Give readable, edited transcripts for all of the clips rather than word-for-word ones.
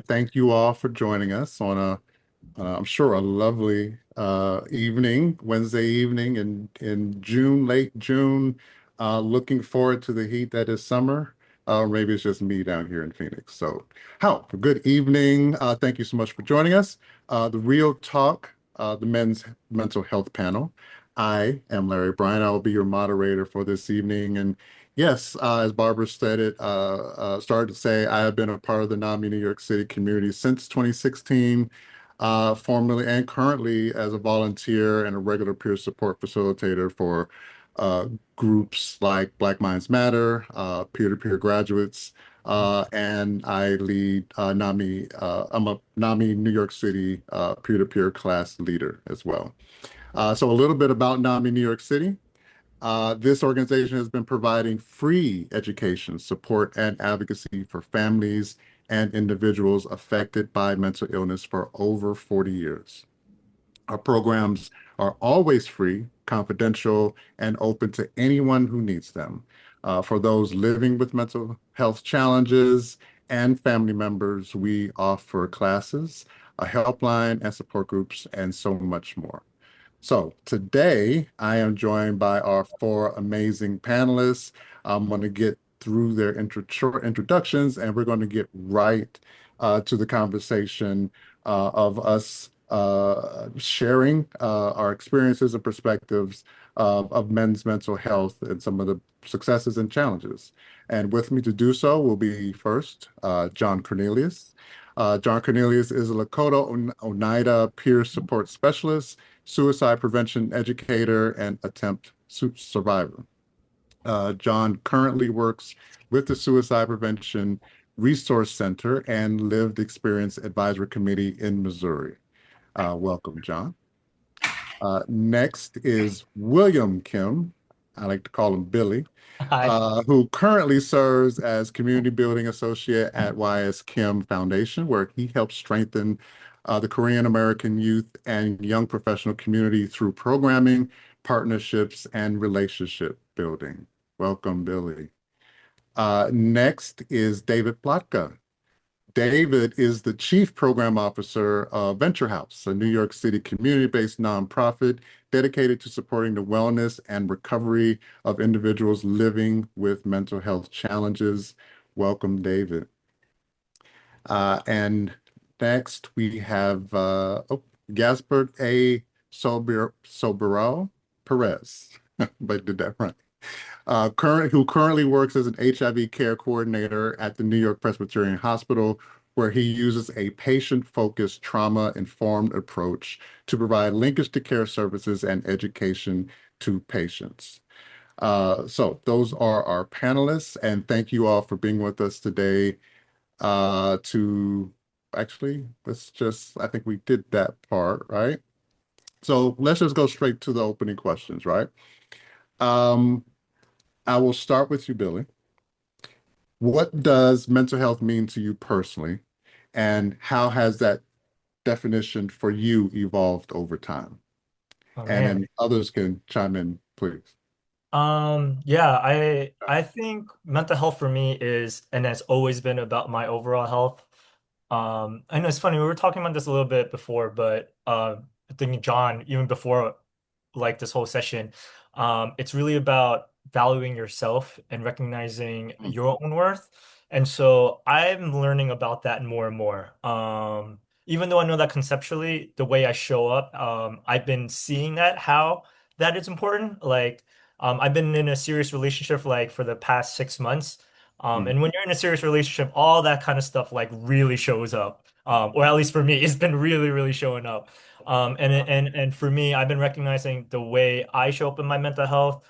Thank you all for joining us on I'm sure, a lovely evening, Wednesday evening in June, late June. Looking forward to the heat that is summer. Maybe it's just me down here in Phoenix. So, good evening. Thank you so much for joining us. The Real Talk, the Men's Mental Health Panel. I am Larry Bryan. I will be your moderator for this evening. And yes, as Barbara started to say, I have been a part of the NAMI New York City community since 2016, formerly and currently as a volunteer and a regular peer support facilitator for uh, groups like Black Minds Matter, peer-to-peer graduates, and I lead NAMI. I'm a NAMI New York City peer-to-peer class leader as well. So a little bit about NAMI New York City. This organization has been providing free education, support, and advocacy for families and individuals affected by mental illness for over 40 years. Our programs are always free, confidential, and open to anyone who needs them. For those living with mental health challenges and family members, we offer classes, a helpline, and support groups, and so much more. So today I am joined by our four amazing panelists. I'm going to get through their short introductions and we're going to get right to the conversation of us sharing our experiences and perspectives of men's mental health and some of the successes and challenges. And with me to do so will be first John Cornelius. John Cornelius is a Lakota Oneida peer support specialist, suicide prevention educator, and attempt survivor. John currently works with the Suicide Prevention Resource Center and Lived Experience Advisory Committee in Missouri. Welcome, John. Next is William Kim. I like to call him Billy, Hi. who currently serves as Community Building Associate at YS Kim Foundation, where he helps strengthen the Korean American youth and young professional community through programming, partnerships, and relationship building. Welcome, Billy. Next is David Plotka. David is the Chief Program Officer of Venture House, a New York City community-based nonprofit dedicated to supporting the wellness and recovery of individuals living with mental health challenges. Welcome, David. And next we have Yasbert A. Soberao Perez, but I did that right. Who currently works as an HIV care coordinator at the New York Presbyterian Hospital, where he uses a patient-focused, trauma-informed approach to provide linkage to care services and education to patients. So those are our panelists, and thank you all for being with us today. To actually, I think we did that part, right? So let's just go straight to the opening questions, right? Um, I will start with you, Billy. What does mental health mean to you personally, and how has that definition for you evolved over time? Oh And man. then others can chime in, please. Yeah, I think mental health for me is and has always been about my overall health. I know it's funny, we were talking about this a little bit before, but I think John, even before like this whole session, it's really about valuing yourself and recognizing Mm, your own worth. And so I'm learning about that more and more. Even though I know that conceptually, the way I show up, I've been seeing that how that is important. Like, I've been in a serious relationship like for the past 6 months. mm, And when you're in a serious relationship, all that kind of stuff like really shows up. Or at least for me, it's been really, really showing up. And for me, I've been recognizing the way I show up in my mental health,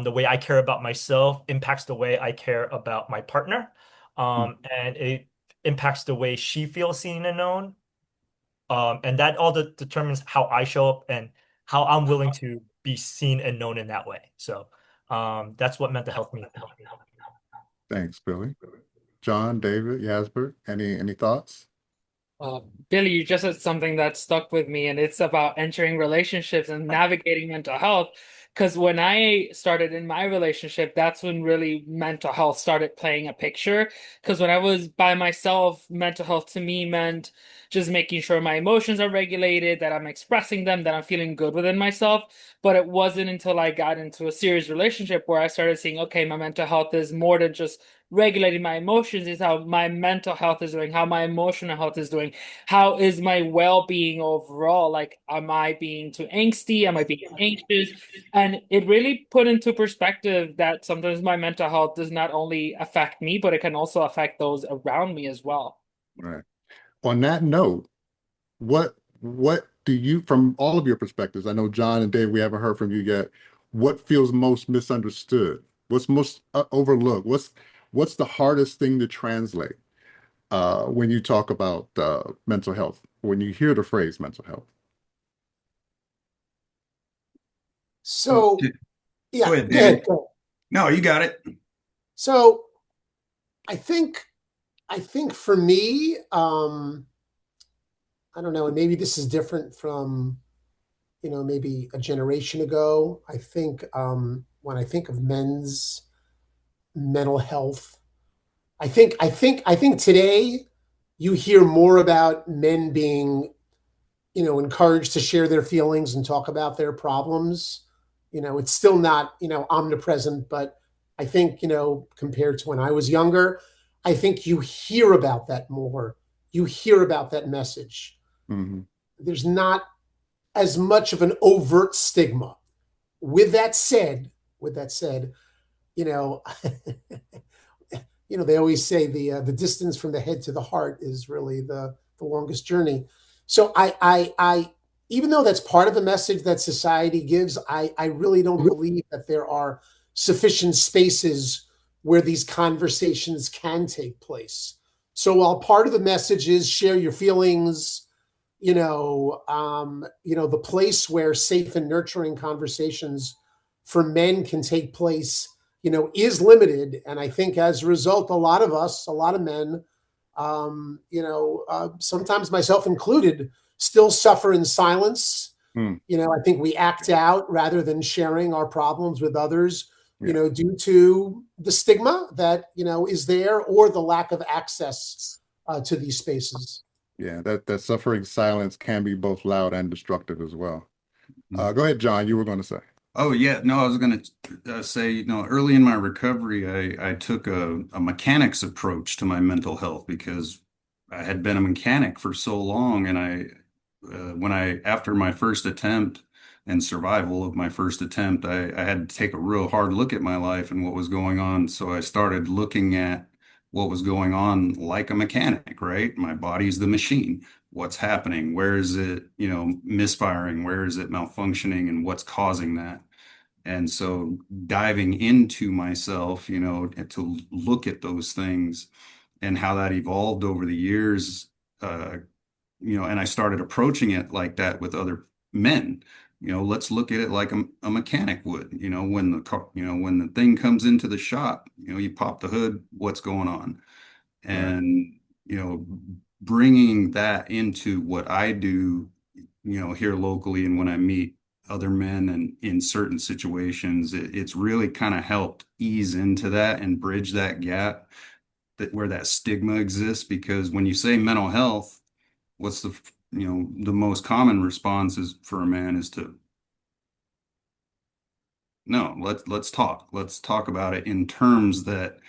the way I care about myself impacts the way I care about my partner. mm. And it impacts the way she feels seen and known. And that all determines how I show up and how I'm willing to be seen and known in that way. So that's what mental health means. Thanks, Billy. John, David, Yasbert, any thoughts? Uh, Billy, you just said something that stuck with me, and it's about entering relationships and navigating mental health. Because when I started in my relationship, that's when really mental health started playing a picture. Because when I was by myself, mental health to me meant just making sure my emotions are regulated, that I'm expressing them, that I'm feeling good within myself. But it wasn't until I got into a serious relationship where I started seeing, okay, my mental health is more than just regulating my emotions, is how my mental health is doing, how my emotional health is doing, how is my well-being overall? Like, am I being too angsty? Am I being anxious? And it really put into perspective that sometimes my mental health does not only affect me, but it can also affect those around me as well. Right. On that note, what do you, from all of your perspectives, I know John and Dave, we haven't heard from you yet. What feels most misunderstood? What's most overlooked? What's the hardest thing to translate when you talk about mental health? When you hear the phrase mental health? Go So, go yeah, ahead, go ahead. David. No, you got it. So I think for me, I don't know, and maybe this is different from, maybe a generation ago. I think when I think of men's mental health, I think today you hear more about men being, encouraged to share their feelings and talk about their problems. It's still not, omnipresent, but I think, compared to when I was younger, I think you hear about that more. You hear about that message. Hmm. There's not as much of an overt stigma. With that said, you know, they always say the distance from the head to the heart is really the longest journey. So I even though that's part of the message that society gives, I really don't believe that there are sufficient spaces where these conversations can take place. So while part of the message is share your feelings, the place where safe and nurturing conversations for men can take place, is limited. And I think as a result, a lot of us, a lot of men, sometimes myself included, still suffer in silence. Mm, I think we act out rather than sharing our problems with others, yeah, due to the stigma that, is there, or the lack of access to these spaces. yeah. That suffering silence can be both loud and destructive as well. Mhm. Go ahead, John. You were going to say. Oh yeah, no, I was going to say, early in my recovery, I took a mechanics approach to my mental health because I had been a mechanic for so long, and when I after my first attempt and survival of my first attempt, I had to take a real hard look at my life and what was going on. So I started looking at what was going on like a mechanic, right? My body's the machine. What's happening? Where is it, misfiring? Where is it malfunctioning? And what's causing that? And so diving into myself, to look at those things and how that evolved over the years, uh, and I started approaching it like that with other men. Let's look at it like a mechanic would. When the car, when the thing comes into the shop, you pop the hood, what's going on? Right. And, you know, bringing that into what I do, here locally and when I meet other men and in certain situations, it's really kind of helped ease into that and bridge that gap that where that stigma exists. Because when you say mental health, what's the most common response is for a man is to no, let's talk about it in terms that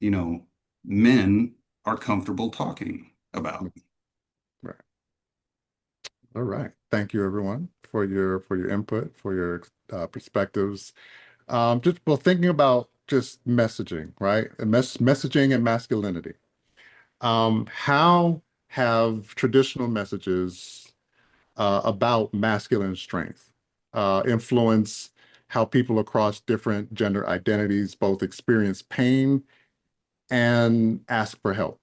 you know men are comfortable talking about. Right. All right. Thank you, everyone, for your input, for your perspectives. Just well, thinking about just messaging, right? And messaging and masculinity. How have traditional messages about masculine strength influence how people across different gender identities both experience pain and ask for help?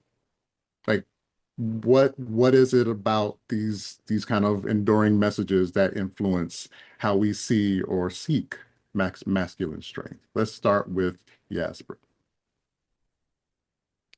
Like, what is it about these kind of enduring messages that influence how we see or seek masculine strength? Let's start with Yasbert.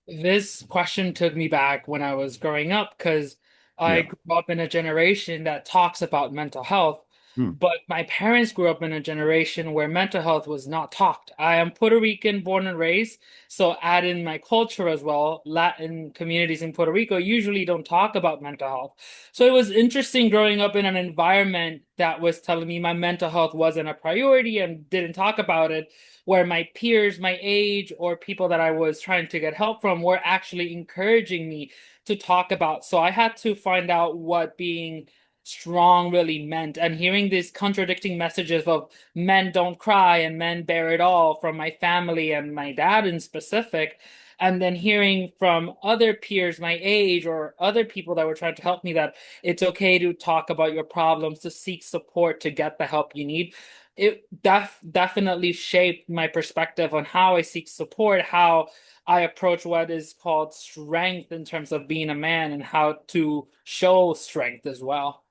This question took me back when I was growing up because I Yeah. grew up in a generation that talks about mental health, Hmm. But my parents grew up in a generation where mental health was not talked. I am Puerto Rican born and raised, so add in my culture as well. Latin communities in Puerto Rico usually don't talk about mental health. So it was interesting growing up in an environment that was telling me my mental health wasn't a priority and didn't talk about it, where my peers, my age, or people that I was trying to get help from were actually encouraging me to talk about. So I had to find out what being strong really meant, and hearing these contradicting messages of men don't cry and men bear it all from my family and my dad in specific, and then hearing from other peers my age or other people that were trying to help me that it's okay to talk about your problems, to seek support, to get the help you need. It definitely shaped my perspective on how I seek support, how I approach what is called strength in terms of being a man, and how to show strength as well.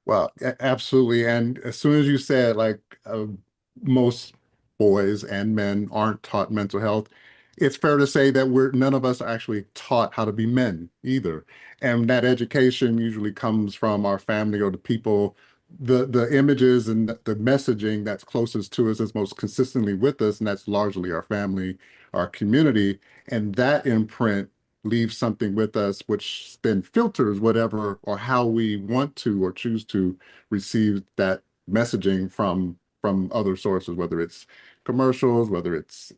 Well, absolutely. And as soon as you said, like, most boys and men aren't taught mental health, it's fair to say that none of us are actually taught how to be men either. And that education usually comes from our family or the people, the images and the messaging that's closest to us, is most consistently with us, and that's largely our family, our community. And that imprint leaves something with us, which then filters whatever or how we want to or choose to receive that messaging from other sources, whether it's commercials, whether it's,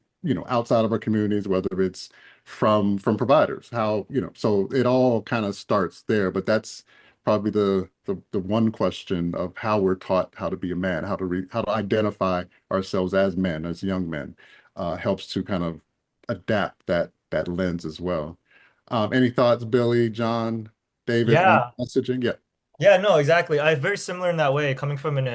outside of our communities, whether it's from providers. How, so it all kind of starts there. But that's probably the one question of how we're taught how to be a man, how to identify ourselves as men, as young men, helps to kind of adapt that lens as well. Any thoughts, Billy, John, David, on Yeah. messaging? Yeah. Yeah, no, exactly. I very similar in that way, coming from an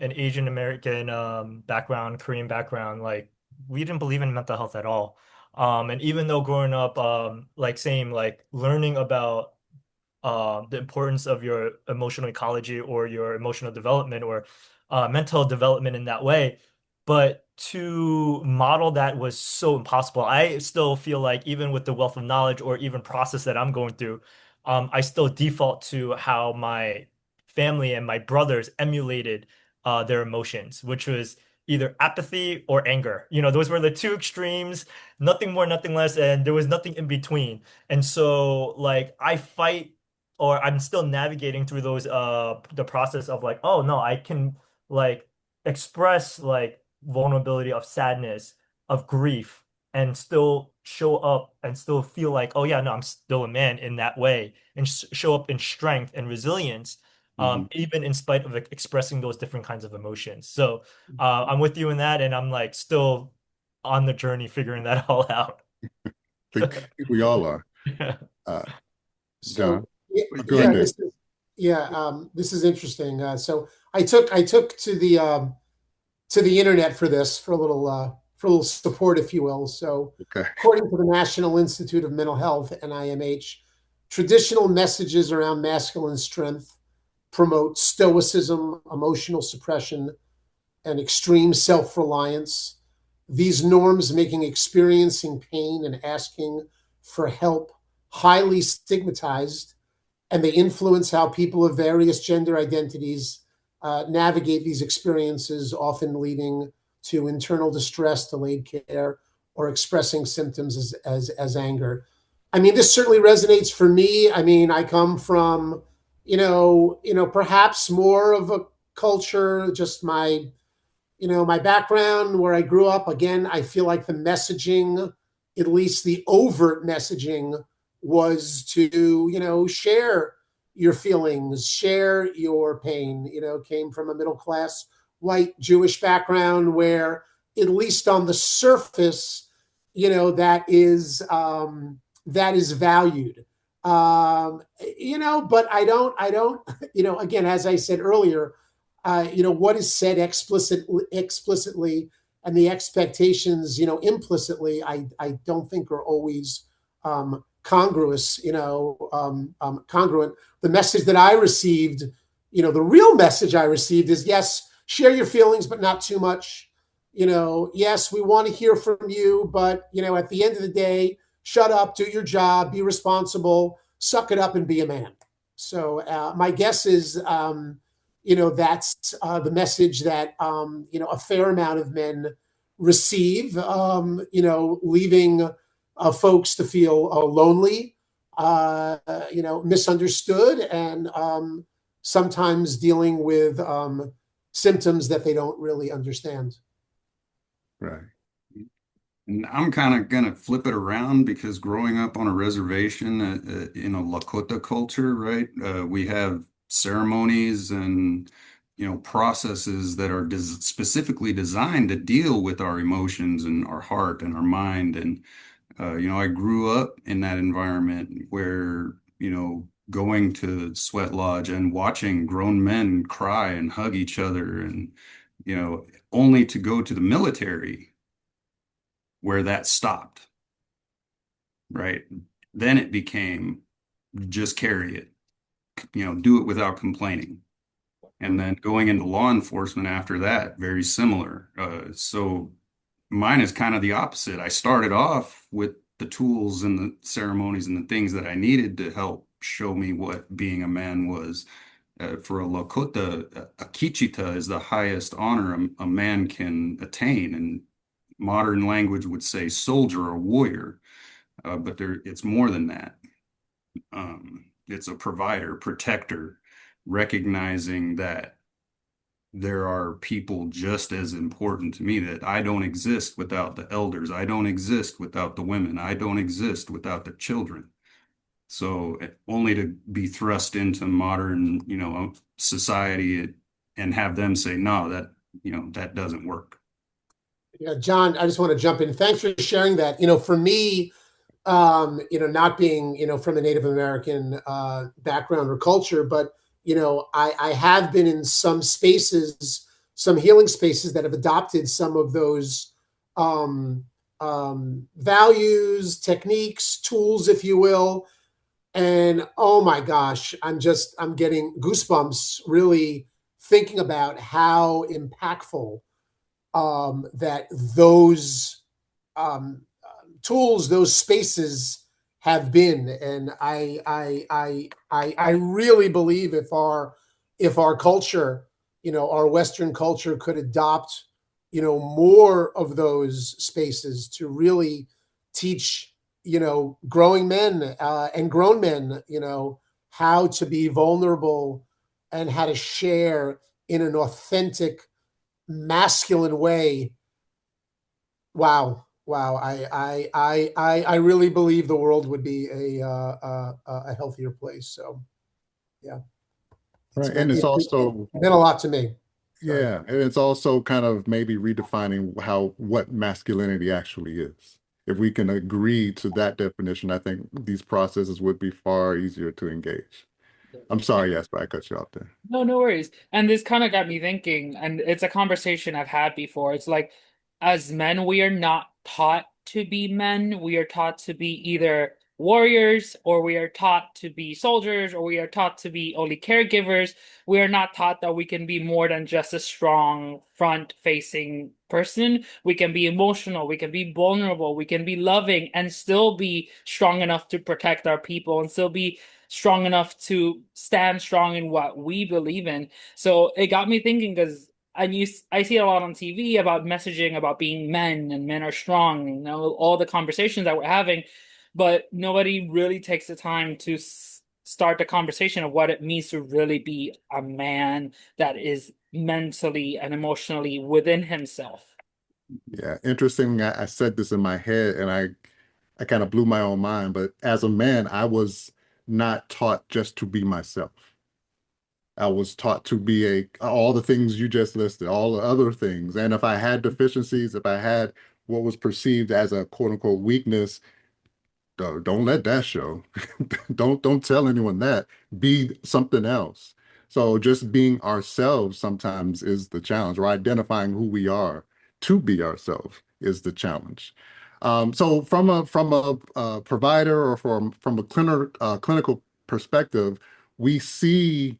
Asian American background, Korean background, like we didn't believe in mental health at all. And even though growing up, like same, like learning about the importance of your emotional ecology or your emotional development or mental development in that way. But to model that was so impossible. I still feel like even with the wealth of knowledge or even process that I'm going through, I still default to how my family and my brothers emulated their emotions, which was either apathy or anger. Those were the two extremes, nothing more, nothing less, and there was nothing in between. And so like I fight or I'm still navigating through those the process of like, oh no, I can like express like vulnerability of sadness, of grief, and still show up and still feel like, oh yeah, no, I'm still a man in that way, and show up in strength and resilience, Mhm. even in spite of like, expressing those different kinds of emotions. So I'm with you in that, and I'm like still on the journey figuring that all out. I think we all are. Uh, So John, yeah, go ahead, yeah, Dave. this is interesting. So I took to the internet for this for a little support, if you will. So Okay. according to the National Institute of Mental Health (NIMH), traditional messages around masculine strength promote stoicism, emotional suppression, and extreme self-reliance. These norms making experiencing pain and asking for help highly stigmatized, and they influence how people of various gender identities navigate these experiences, often leading to internal distress, delayed care, or expressing symptoms as anger. I mean, this certainly resonates for me. I mean, I come from, perhaps more of a culture, just my background where I grew up. Again, I feel like the messaging, at least the overt messaging, was to, share your feelings, share your pain. Came from a middle class white Jewish background where, at least on the surface, that is valued. But I don't, again, as I said earlier, what is said explicitly, and the expectations, implicitly, I don't think are always congruous, congruent. The message that I received, the real message I received is, yes, share your feelings, but not too much. Yes, we want to hear from you, but, at the end of the day, shut up, do your job, be responsible, suck it up, and be a man. So my guess is, that's the message that a fair amount of men receive. Leaving folks to feel lonely, misunderstood, and sometimes dealing with symptoms that they don't really understand. Right. And I'm kind of going to flip it around because growing up on a reservation in a Lakota culture, right, we have ceremonies and, processes that are specifically designed to deal with our emotions and our heart and our mind. And, I grew up in that environment where, going to Sweat Lodge and watching grown men cry and hug each other and, only to go to the military where that stopped, right? Then it became just carry it, do it without complaining. And then going into law enforcement after that, very similar. So mine is kind of the opposite. I started off with the tools and the ceremonies and the things that I needed to help show me what being a man was. For a Lakota, a Kichita is the highest honor a man can attain. And modern language would say soldier or warrior, but it's more than that. It's a provider, protector, recognizing that there are people just as important to me, that I don't exist without the elders. I don't exist without the women. I don't exist without the children. So only to be thrust into modern, society and have them say, no, that doesn't work. Yeah, John, I just want to jump in. Thanks for sharing that. For me, not being, from a Native American background or culture, but, I have been in some spaces, some healing spaces that have adopted some of those values, techniques, tools, if you will. And oh my gosh, I'm getting goosebumps really thinking about how impactful that those tools, those spaces have been. And I really believe if our culture, our Western culture could adopt, more of those spaces to really teach, growing men and grown men, how to be vulnerable and how to share in an authentic, masculine way. Wow. I really believe the world would be a healthier place. So, yeah. Right. And it's also, It meant a lot to me. Sorry. yeah, and it's also kind of maybe redefining what masculinity actually is. If we can agree to that definition, I think these processes would be far easier to engage. I'm sorry, yes, but I cut you off there. No, no worries. And this kind of got me thinking, and it's a conversation I've had before. It's like, as men, we are not taught to be men. We are taught to be either warriors, or we are taught to be soldiers, or we are taught to be only caregivers. We are not taught that we can be more than just a strong front-facing person. We can be emotional, we can be vulnerable, we can be loving, and still be strong enough to protect our people, and still be strong enough to stand strong in what we believe in. So it got me thinking, because I see a lot on TV about messaging about being men and men are strong, and all the conversations that we're having, but nobody really takes the time to start the conversation of what it means to really be a man that is mentally and emotionally within himself. Yeah, interesting. I said this in my head and I kind of blew my own mind, but as a man, I was not taught just to be myself. I was taught to be all the things you just listed, all the other things. And if I had deficiencies, if I had what was perceived as a quote unquote weakness, don't let that show. Don't tell anyone that. Be something else. So just being ourselves sometimes is the challenge, or identifying who we are to be ourselves is the challenge. So from a provider or from a clinical perspective, we see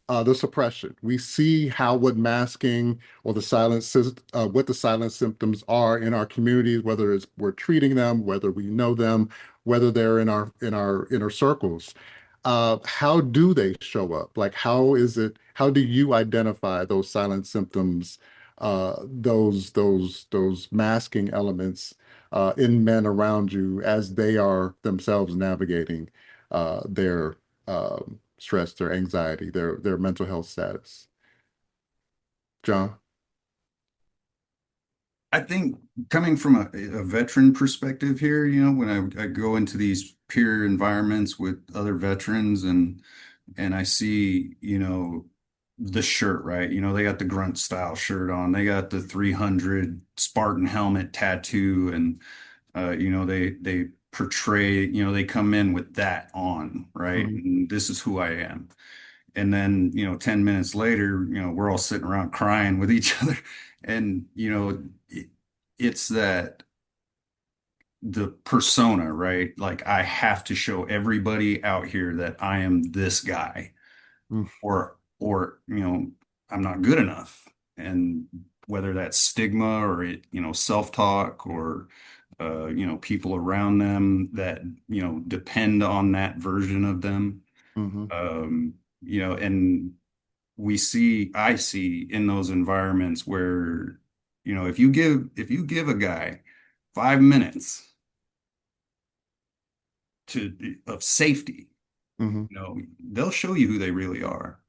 the suppression. We see how what masking or what the silent symptoms are in our communities, whether it's we're treating them, whether we know them, whether they're in our inner circles. how do they show up? Like, how do you identify those silent symptoms, those masking elements in men around you as they are themselves navigating their stress, their anxiety, their mental health status? John? I think coming from a veteran perspective here, when I go into these peer environments with other veterans and I see, the shirt, right? They got the grunt style shirt on, they got the 300 Spartan helmet tattoo, and they portray, they come in with that on, right? Hmm. And this is who I am. And then, 10 minutes later, we're all sitting around crying with each other. And, it's that the persona, right? Like I have to show everybody out here that I am this guy, or, I'm not good enough. And whether that's stigma or self-talk or people around them that, depend on that version of them. Hmm. And I see in those environments where, if you give a guy 5 minutes of safety, Hmm. they'll show you who they really are.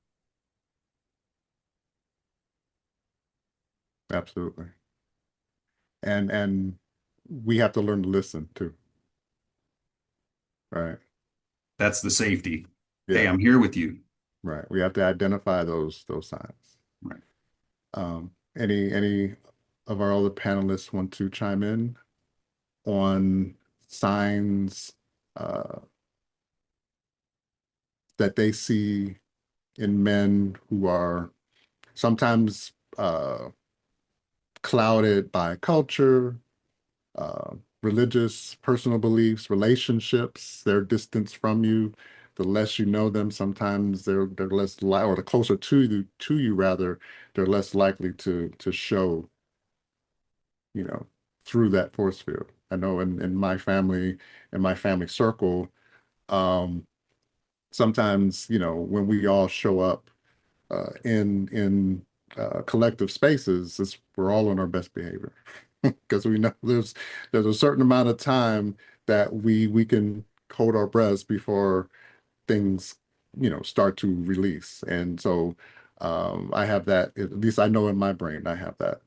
Absolutely. And we have to learn to listen too, right? That's the safety. Hey, Yeah, I'm here with you. right. We have to identify those signs. Right. Any of our other panelists want to chime in on signs that they see in men who are sometimes clouded by culture, uh, religious, personal beliefs, relationships, their distance from you. The less you know them, sometimes they're less li or the closer to you rather, they're less likely to show, you know, through that force field. I know in my family circle, um, sometimes, when we all show up in collective spaces, we're all on our best behavior because we know there's a certain amount of time that we can hold our breaths before things, start to release. And so I have that, at least I know in my brain, I have that.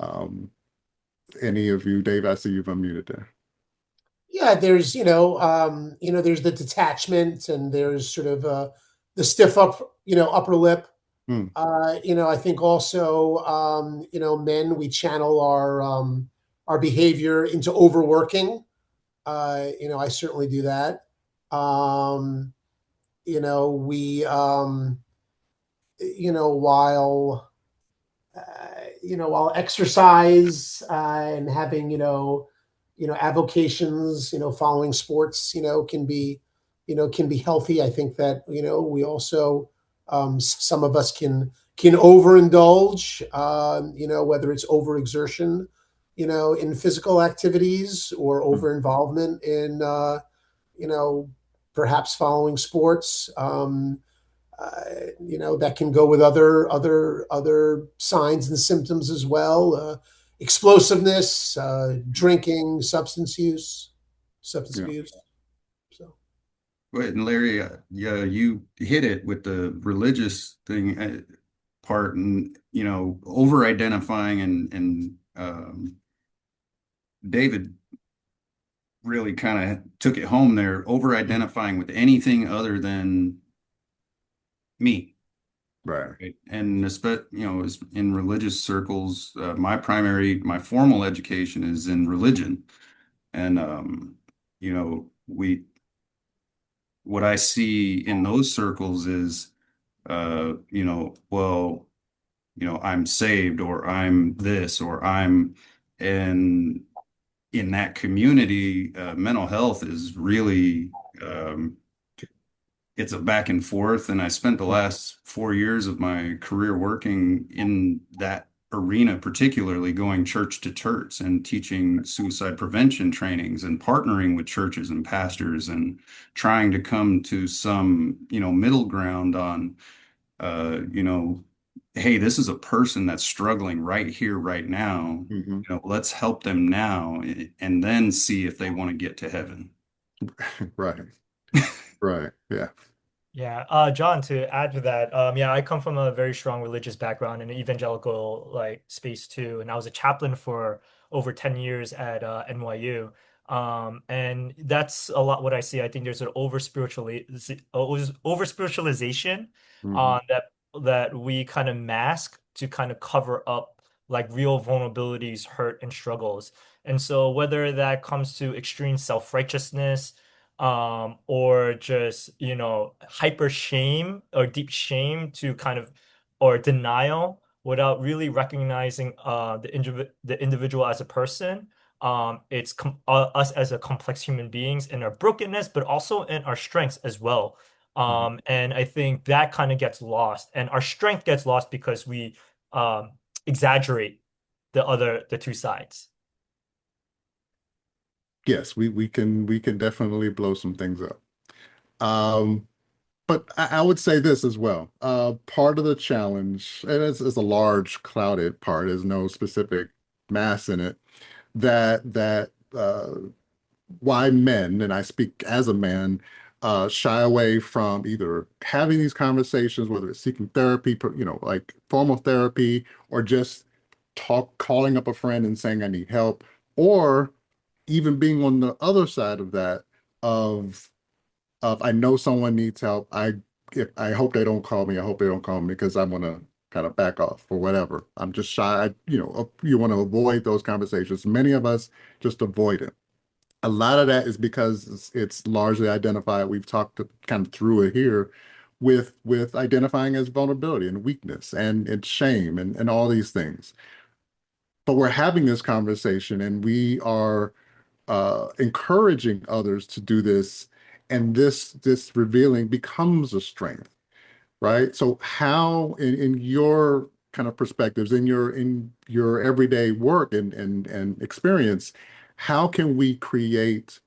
Um, any of you, Dave, I see you've unmuted there. Yeah, there's there's the detachment, and there's sort of the stiff upper lip. Hmm. I think also men, we channel our behavior into overworking. I certainly do that. Um, we while while exercise and having avocations, following sports, can be healthy. I think that we also some of us can overindulge, whether it's overexertion, in physical activities, or Hmm. over involvement in you know perhaps following sports. That can go with other signs and symptoms as well. Explosiveness, drinking, substance Yeah. abuse. So Wait, and Larry, yeah, you hit it with the religious thing part, and over identifying, and David really kind of took it home there, over identifying with anything other than me. Right. Right. And is in religious circles, my formal education is in religion. And, what I see in those circles is, well, I'm saved, or I'm this, or and in that community, mental health is really, um, it's a back and forth. And I spent the last 4 years of my career working in that arena, particularly going church to church and teaching suicide prevention trainings and partnering with churches and pastors and trying to come to some, middle ground on, hey, this is a person that's struggling right here, right now. Hmm. Let's help them now and then see if they want to get to heaven. Right. Right. Yeah. Yeah, John, to add to that, yeah, I come from a very strong religious background in an evangelical like space too, and I was a chaplain for over 10 years at NYU. And that's a lot what I see. I think there's an over spiritualization Hmm. that we kind of mask to kind of cover up like real vulnerabilities, hurt, and struggles. And so whether that comes to extreme self-righteousness, or just, hyper shame or deep shame to kind of, or denial without really recognizing the individual as a person. It's us as a complex human beings in our brokenness, but also in our strengths as well. And I think that kind of gets lost, and our strength gets lost because we exaggerate the two sides. Yes, we can definitely blow some things up. Um, but I would say this as well. Part of the challenge, and it's a large clouded part, there's no specific mass in it, that why men, and I speak as a man, shy away from either having these conversations, whether it's seeking therapy, like formal therapy, or just calling up a friend and saying I need help, or even being on the other side of that, of I know someone needs help. I hope they don't call me. I hope they don't call me because I want to kind of back off or whatever. I'm just shy. You want to avoid those conversations. Many of us just avoid it. A lot of that is because it's largely identified. We've talked kind of through it here with identifying as vulnerability and weakness and shame and all these things. But we're having this conversation and we are encouraging others to do this, and this revealing becomes a strength, right? So how in your kind of perspectives, in your everyday work and experience, how can we create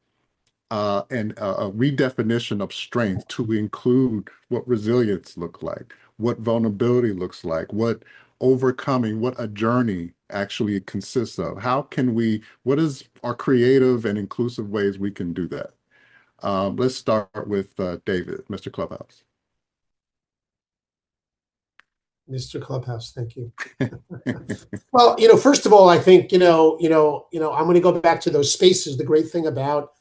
a redefinition of strength to include what resilience looks like, what vulnerability looks like, what overcoming, what a journey actually consists of? What is our creative and inclusive ways we can do that? Let's start with David, Mr. Clubhouse. Mr. Clubhouse, thank you. Well, first of all, I think, I'm going to go back to those spaces. The great thing about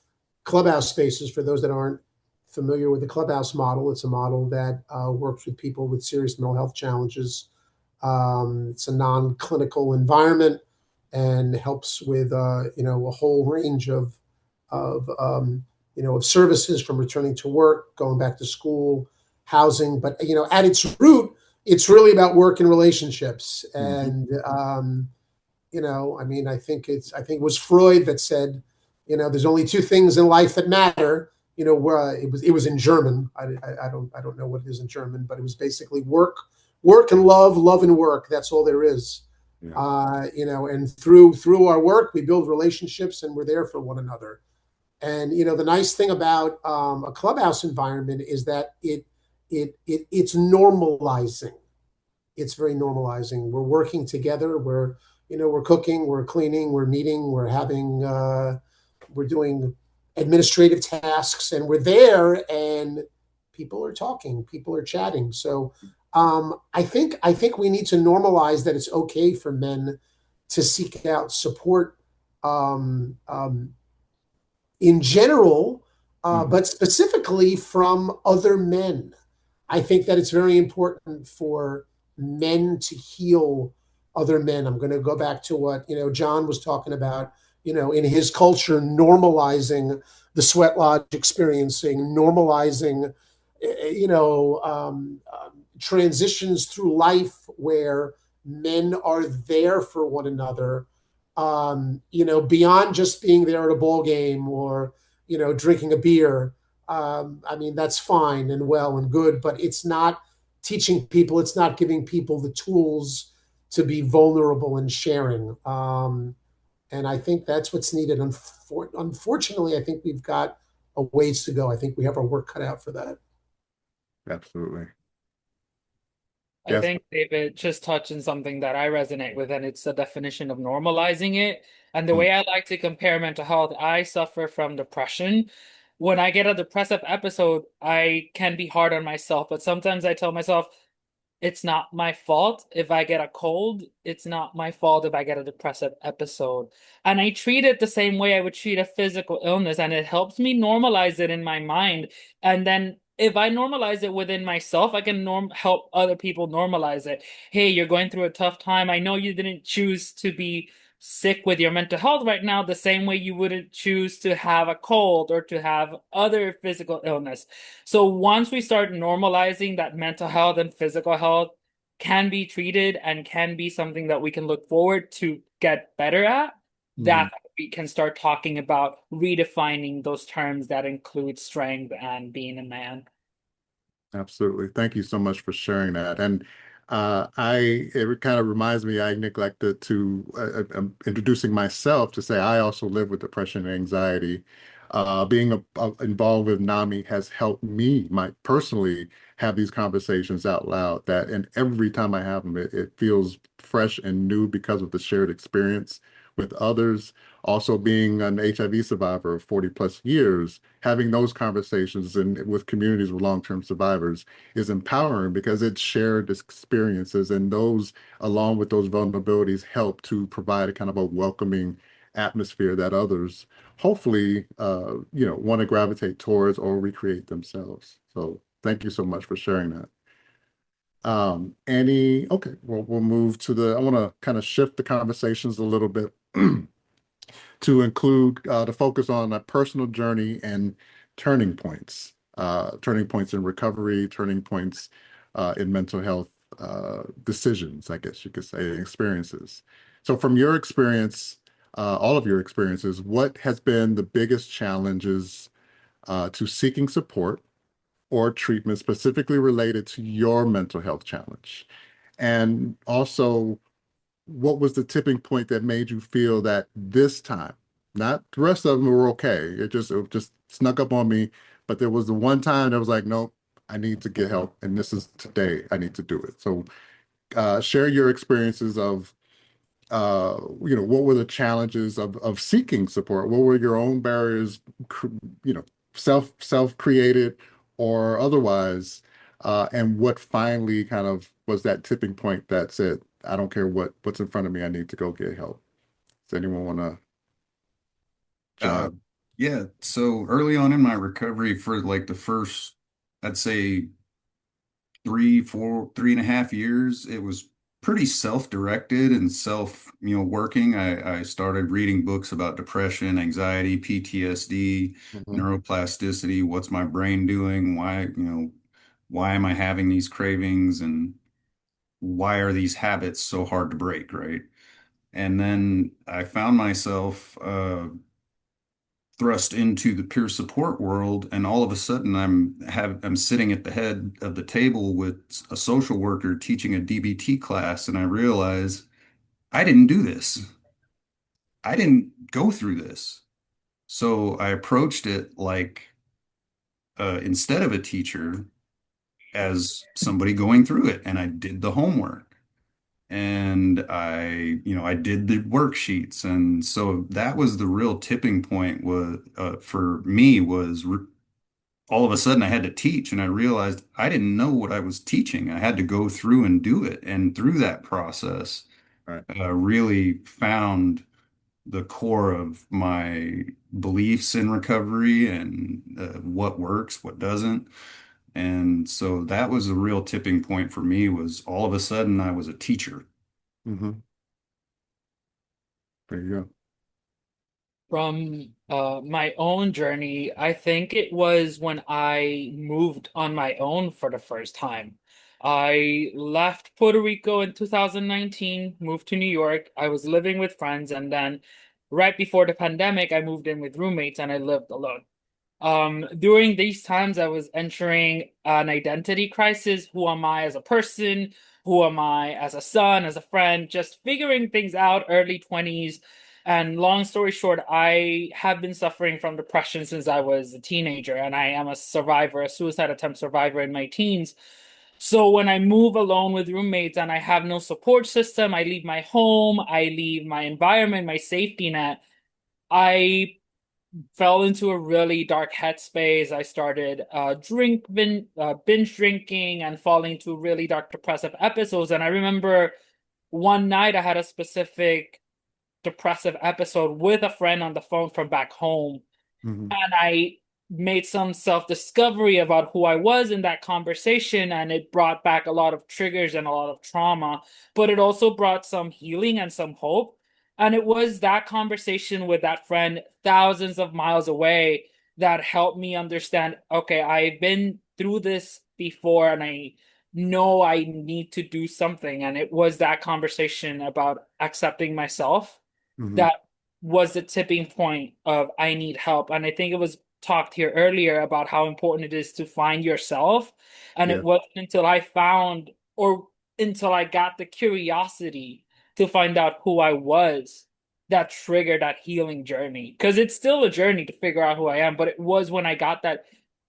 Clubhouse spaces, for those that aren't familiar with the Clubhouse model, it's a model that works with people with serious mental health challenges. It's a non-clinical environment and helps with, a whole range of services, from returning to work, going back to school, housing. But, at its root, it's really about work and relationships. And, I think it was Freud that said, there's only two things in life that matter. Where it was in German. I don't know what it is in German, but it was basically work and love and work. That's all there is. Yeah. And through our work, we build relationships, and we're there for one another. And the nice thing about a Clubhouse environment is that it's normalizing. It's very normalizing. We're working together. We're cooking, we're cleaning, we're meeting, we're doing administrative tasks, and we're there, and people are talking, people are chatting. So I think we need to normalize that it's okay for men to seek out support, um, um, in general, but specifically from other men. I think that it's very important for men to heal other men. I'm going to go back to what John was talking about. In his culture, normalizing the sweat lodge experiencing, normalizing, transitions through life where men are there for one another. Beyond just being there at a ball game or drinking a beer. That's fine and well and good, but it's not teaching people, it's not giving people the tools to be vulnerable and sharing. And I think that's what's needed. Unfortunately, I think we've got a ways to go. I think we have our work cut out for that. Absolutely. I Yes. think David just touched on something that I resonate with, and it's the definition of normalizing it. And the Mm, way I like to compare mental health, I suffer from depression. When I get a depressive episode, I can be hard on myself, but sometimes I tell myself, it's not my fault if I get a cold. It's not my fault if I get a depressive episode. And I treat it the same way I would treat a physical illness, and it helps me normalize it in my mind. And then if I normalize it within myself, I can help other people normalize it. Hey, you're going through a tough time. I know you didn't choose to be sick with your mental health right now, the same way you wouldn't choose to have a cold or to have other physical illness. So once we start normalizing that mental health and physical health can be treated and can be something that we can look forward to get better at, mhm. that we can start talking about redefining those terms that include strength and being a man. Absolutely. Thank you so much for sharing that. And it kind of reminds me, I neglected to introducing myself to say I also live with depression and anxiety. Being involved with NAMI has helped me, personally, have these conversations out loud. And every time I have them, it feels fresh and new because of the shared experience with others. Also, being an HIV survivor of 40 plus years, having those conversations and with communities with long-term survivors is empowering because it's shared experiences, and those, along with those vulnerabilities, help to provide a kind of a welcoming atmosphere that others hopefully want to gravitate towards or recreate themselves. So thank you so much for sharing that. Okay, we'll move to I want to kind of shift the conversations a little bit to include to focus on a personal journey and turning points in recovery, turning points in mental health decisions, I guess you could say, experiences. So from your experience, all of your experiences, what has been the biggest challenges to seeking support or treatment specifically related to your mental health challenge? And also, what was the tipping point that made you feel that this time, not the rest of them were okay. It just snuck up on me, but there was the one time that was like, nope, I need to get help, and this is today. I need to do it. So, share your experiences of, what were the challenges of seeking support? What were your own barriers, you know, self created or otherwise? And what finally kind of was that tipping point that said, I don't care what's in front of me, I need to go get help. Does anyone want to Uh, jump yeah. So early on in my recovery for like the first, I'd say 3.5 years, it was pretty self-directed and working. I started reading books about depression, anxiety, PTSD, in? neuroplasticity, what's my brain doing, why am I having these cravings, and why are these habits so hard to break, right? And then I found myself thrust into the peer support world, and all of a sudden I'm sitting at the head of the table with a social worker teaching a DBT class, and I realize I didn't do this. I didn't go through this. So I approached it like instead of a teacher, as somebody going through it, and I did the homework. And I did the worksheets, and so that was the real tipping point. Was for me was all of a sudden I had to teach, and I realized I didn't know what I was teaching. I had to go through and do it, and through that process, Right. really found the core of my beliefs in recovery and what works, what doesn't. And so that was a real tipping point for me. Was all of a sudden I was a teacher. Hmm. There you go. From my own journey, I think it was when I moved on my own for the first time. I left Puerto Rico in 2019, moved to New York. I was living with friends, and then right before the pandemic, I moved in with roommates and I lived alone. During these times, I was entering an identity crisis. Who am I as a person? who am I as a son, as a friend, just figuring things out, early 20s. And long story short, I have been suffering from depression since I was a teenager, and I am a survivor, a suicide attempt survivor in my teens. So when I move alone with roommates and I have no support system, I leave my home, I leave my environment, my safety net, I fell into a really dark headspace. I started binge drinking and falling into really dark depressive episodes. And I remember one night I had a specific depressive episode with a friend on the phone from back home. Mhm. And I made some self-discovery about who I was in that conversation, and it brought back a lot of triggers and a lot of trauma, but it also brought some healing and some hope. And it was that conversation with that friend thousands of miles away that helped me understand, okay, I've been through this before and I know I need to do something. And it was that conversation about accepting myself Mhm. that was the tipping point of I need help. And I think it was talked here earlier about how important it is to find yourself. And it Yeah. wasn't until I found or until I got the curiosity to find out who I was that triggered that healing journey. Because it's still a journey to figure out who I am, but it was when I got that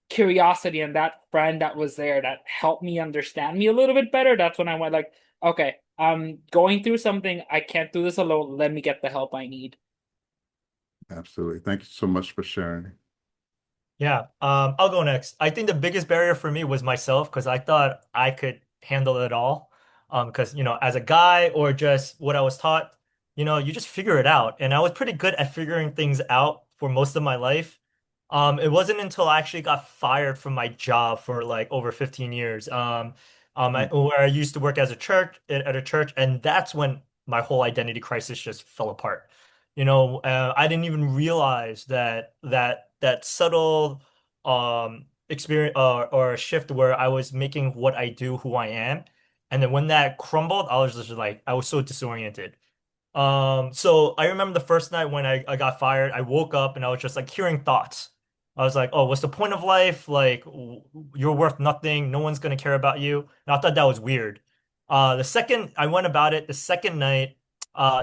curiosity and that friend that was there that helped me understand me a little bit better. That's when I went like, okay, I'm going through something. I can't do this alone. Let me get the help I need. Absolutely. Thank you so much for sharing. Yeah, I'll go next. I think the biggest barrier for me was myself because I thought I could handle it all. Because as a guy or just what I was taught, you just figure it out. And I was pretty good at figuring things out for most of my life. It wasn't until I actually got fired from my job for like over 15 years. Mm. Where I used to work as a church at a church, and that's when my whole identity crisis just fell apart. I didn't even realize that subtle experience or shift where I was making what I do who I am. And then when that crumbled, I was just like, I was so disoriented. So I remember the first night when I got fired, I woke up and I was just like hearing thoughts. I was like, oh, what's the point of life? Like, you're worth nothing. No one's gonna care about you. And I thought that was weird. The second I went about it, the second night,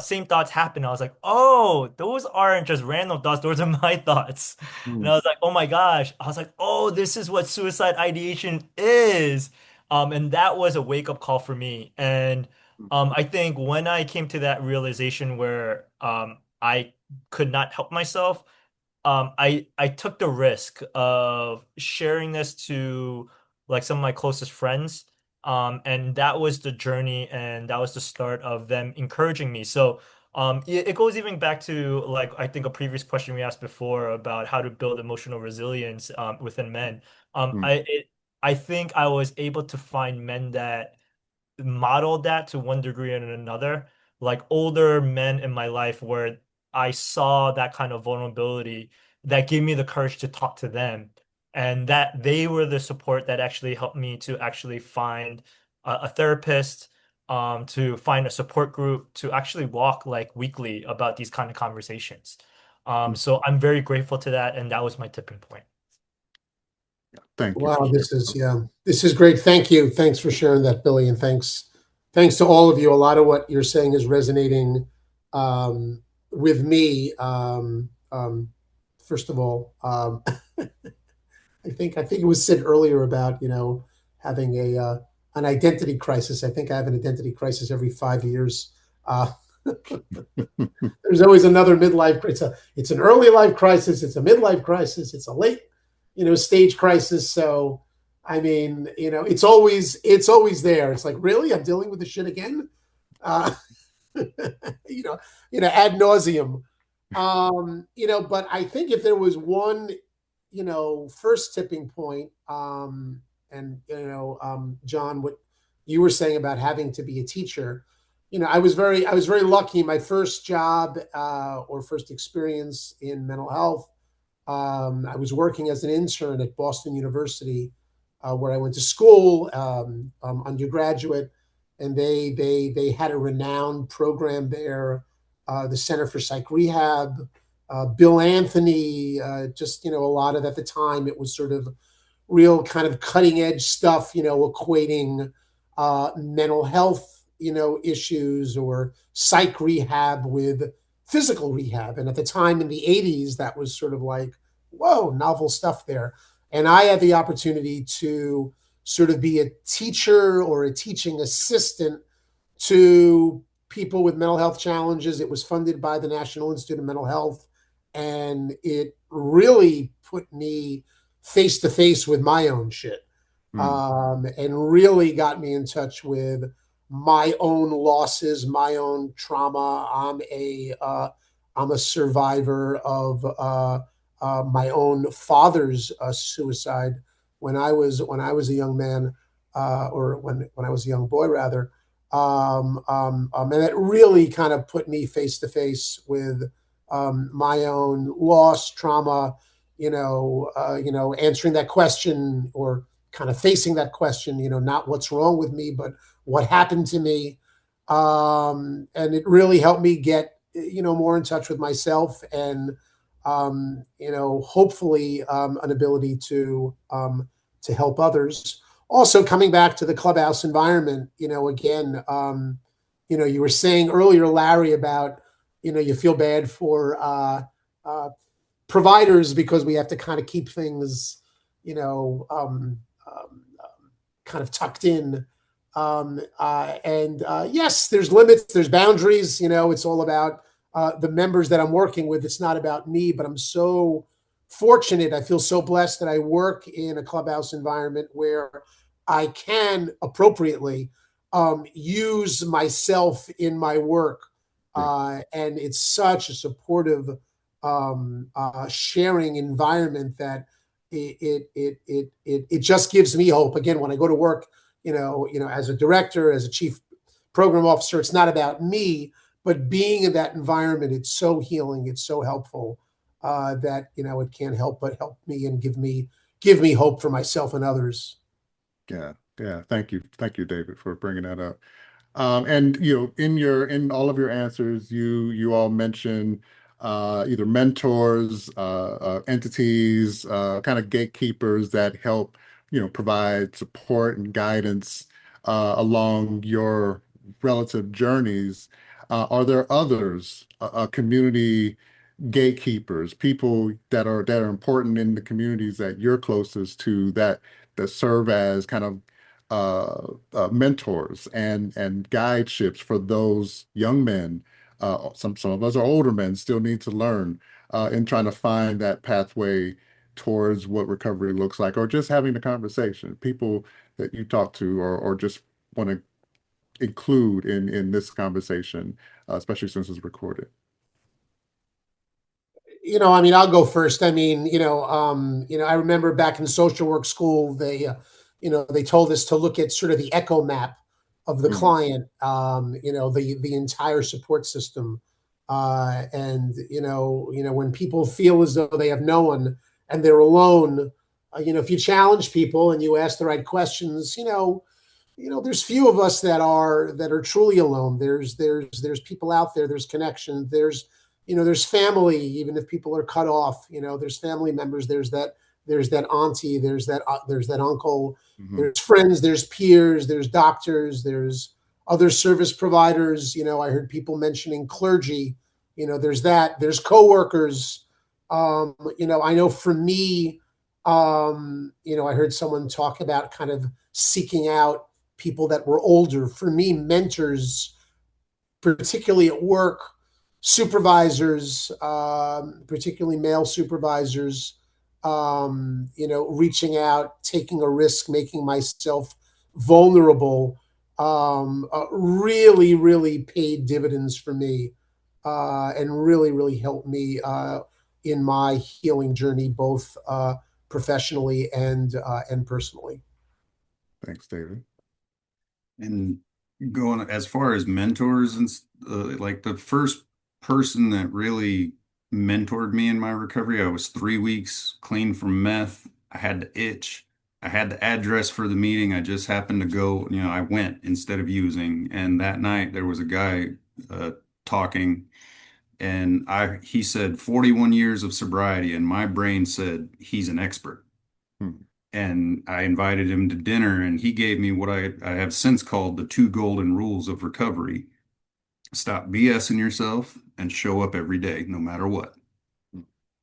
same thoughts happened. I was like, oh, those aren't just random thoughts. Those are my thoughts. And Mm. I was like, oh my gosh. I was like, oh, this is what suicide ideation is. And that was a wake-up call for me. And I think when I came to that realization where I could not help myself, I took the risk of sharing this to like some of my closest friends. And that was the journey and that was the start of them encouraging me. So it goes even back to like I think a previous question we asked before about how to build emotional resilience within men. Mm. I think I was able to find men that modeled that to one degree and another. Like older men in my life where I saw that kind of vulnerability that gave me the courage to talk to them. And that they were the support that actually helped me to actually find a therapist, to find a support group, to actually walk like weekly about these kind of conversations. Mm. So I'm very grateful to that, and that was my tipping point. Thank you for Wow, sharing. this is great. Thank you. Thanks for sharing that, Billy, and thanks to all of you. A lot of what you're saying is resonating with me. First of all, I think it was said earlier about having a an identity crisis. I think I have an identity crisis every 5 years. Uh, there's always another midlife. It's an early life crisis. It's a midlife crisis. It's a late stage crisis. So I mean, it's always there. It's like, really, I'm dealing with the shit again. Uh, you know, ad nauseum. But I think if there was one, first tipping point, and John, what you were saying about having to be a teacher, I was very lucky. My first job or first experience in mental health, I was working as an intern at Boston University, where I went to school, undergraduate, and they had a renowned program there, the Center for Psych Rehab. Bill Anthony, just a lot of at the time it was sort of real kind of cutting edge stuff, equating mental health, issues or psych rehab with physical rehab. And at the time in the 80s, that was sort of like, whoa, novel stuff there. And I had the opportunity to sort of be a teacher or a teaching assistant to people with mental health challenges. It was funded by the National Institute of Mental Health, and it really put me face to face with my own shit, Hmm. and really got me in touch with my own losses, my own trauma. I'm a survivor of my own father's suicide when I was a young man, or when I was a young boy rather. And it really kind of put me face to face with my own loss, trauma, answering that question or kind of facing that question, not what's wrong with me, but what happened to me. And it really helped me get, more in touch with myself and, hopefully an ability to help others. Also, coming back to the clubhouse environment, again, you were saying earlier, Larry, about, you feel bad for uh, providers because we have to kind of keep things, you know, um, kind of tucked in. And yes, there's limits, there's boundaries. It's all about the members that I'm working with. It's not about me, but I'm so fortunate. I feel so blessed that I work in a clubhouse environment where I can appropriately use myself in my work. Yeah. And it's such a supportive, sharing environment that it just gives me hope. Again, when I go to work, as a director, as a chief program officer, it's not about me, but being in that environment, it's so healing, it's so helpful, that it can't help but help me and give me hope for myself and others. Yeah. Yeah. Thank you, David, for bringing that up. And in all of your answers, you all mention either mentors, entities, kind of gatekeepers that help provide support and guidance along your relative journeys. Are there others, community gatekeepers, people that are important in the communities that you're closest to, that serve as kind of mentors and guideships for those young men? Some of us are older men, still need to learn in trying to find that pathway towards what recovery looks like, or just having the conversation. People that you talk to, or just want to include in this conversation, especially since it's recorded. I mean, I'll go first. I mean, I remember back in social work school, they told us to look at sort of the echo map of the Mm, client, the entire support system. And when people feel as though they have no one and they're alone, if you challenge people and you ask the right questions, there's few of us that are truly alone. There's people out there. There's connection. There's family. Even if people are cut off, there's family members. There's that auntie. There's that uncle. mhm. There's friends. There's peers. There's doctors. There's other service providers. I heard people mentioning clergy. There's that. There's coworkers. I know for me, I heard someone talk about kind of seeking out people that were older. For me, mentors, particularly at work, supervisors, particularly male supervisors, reaching out, taking a risk, making myself vulnerable, really, really paid dividends for me, and really, really helped me in my healing journey, both professionally and personally. Thanks, David. And going as far as mentors and like the first person that really mentored me in my recovery, I was 3 weeks clean from meth. I had the itch. I had the address for the meeting. I just happened to go, I went instead of using. And that night there was a guy talking, and he said 41 years of sobriety, and my brain said he's an expert. Hmm. and I invited him to dinner, and he gave me what I have since called the two golden rules of recovery. Stop BSing yourself and show up every day, no matter what.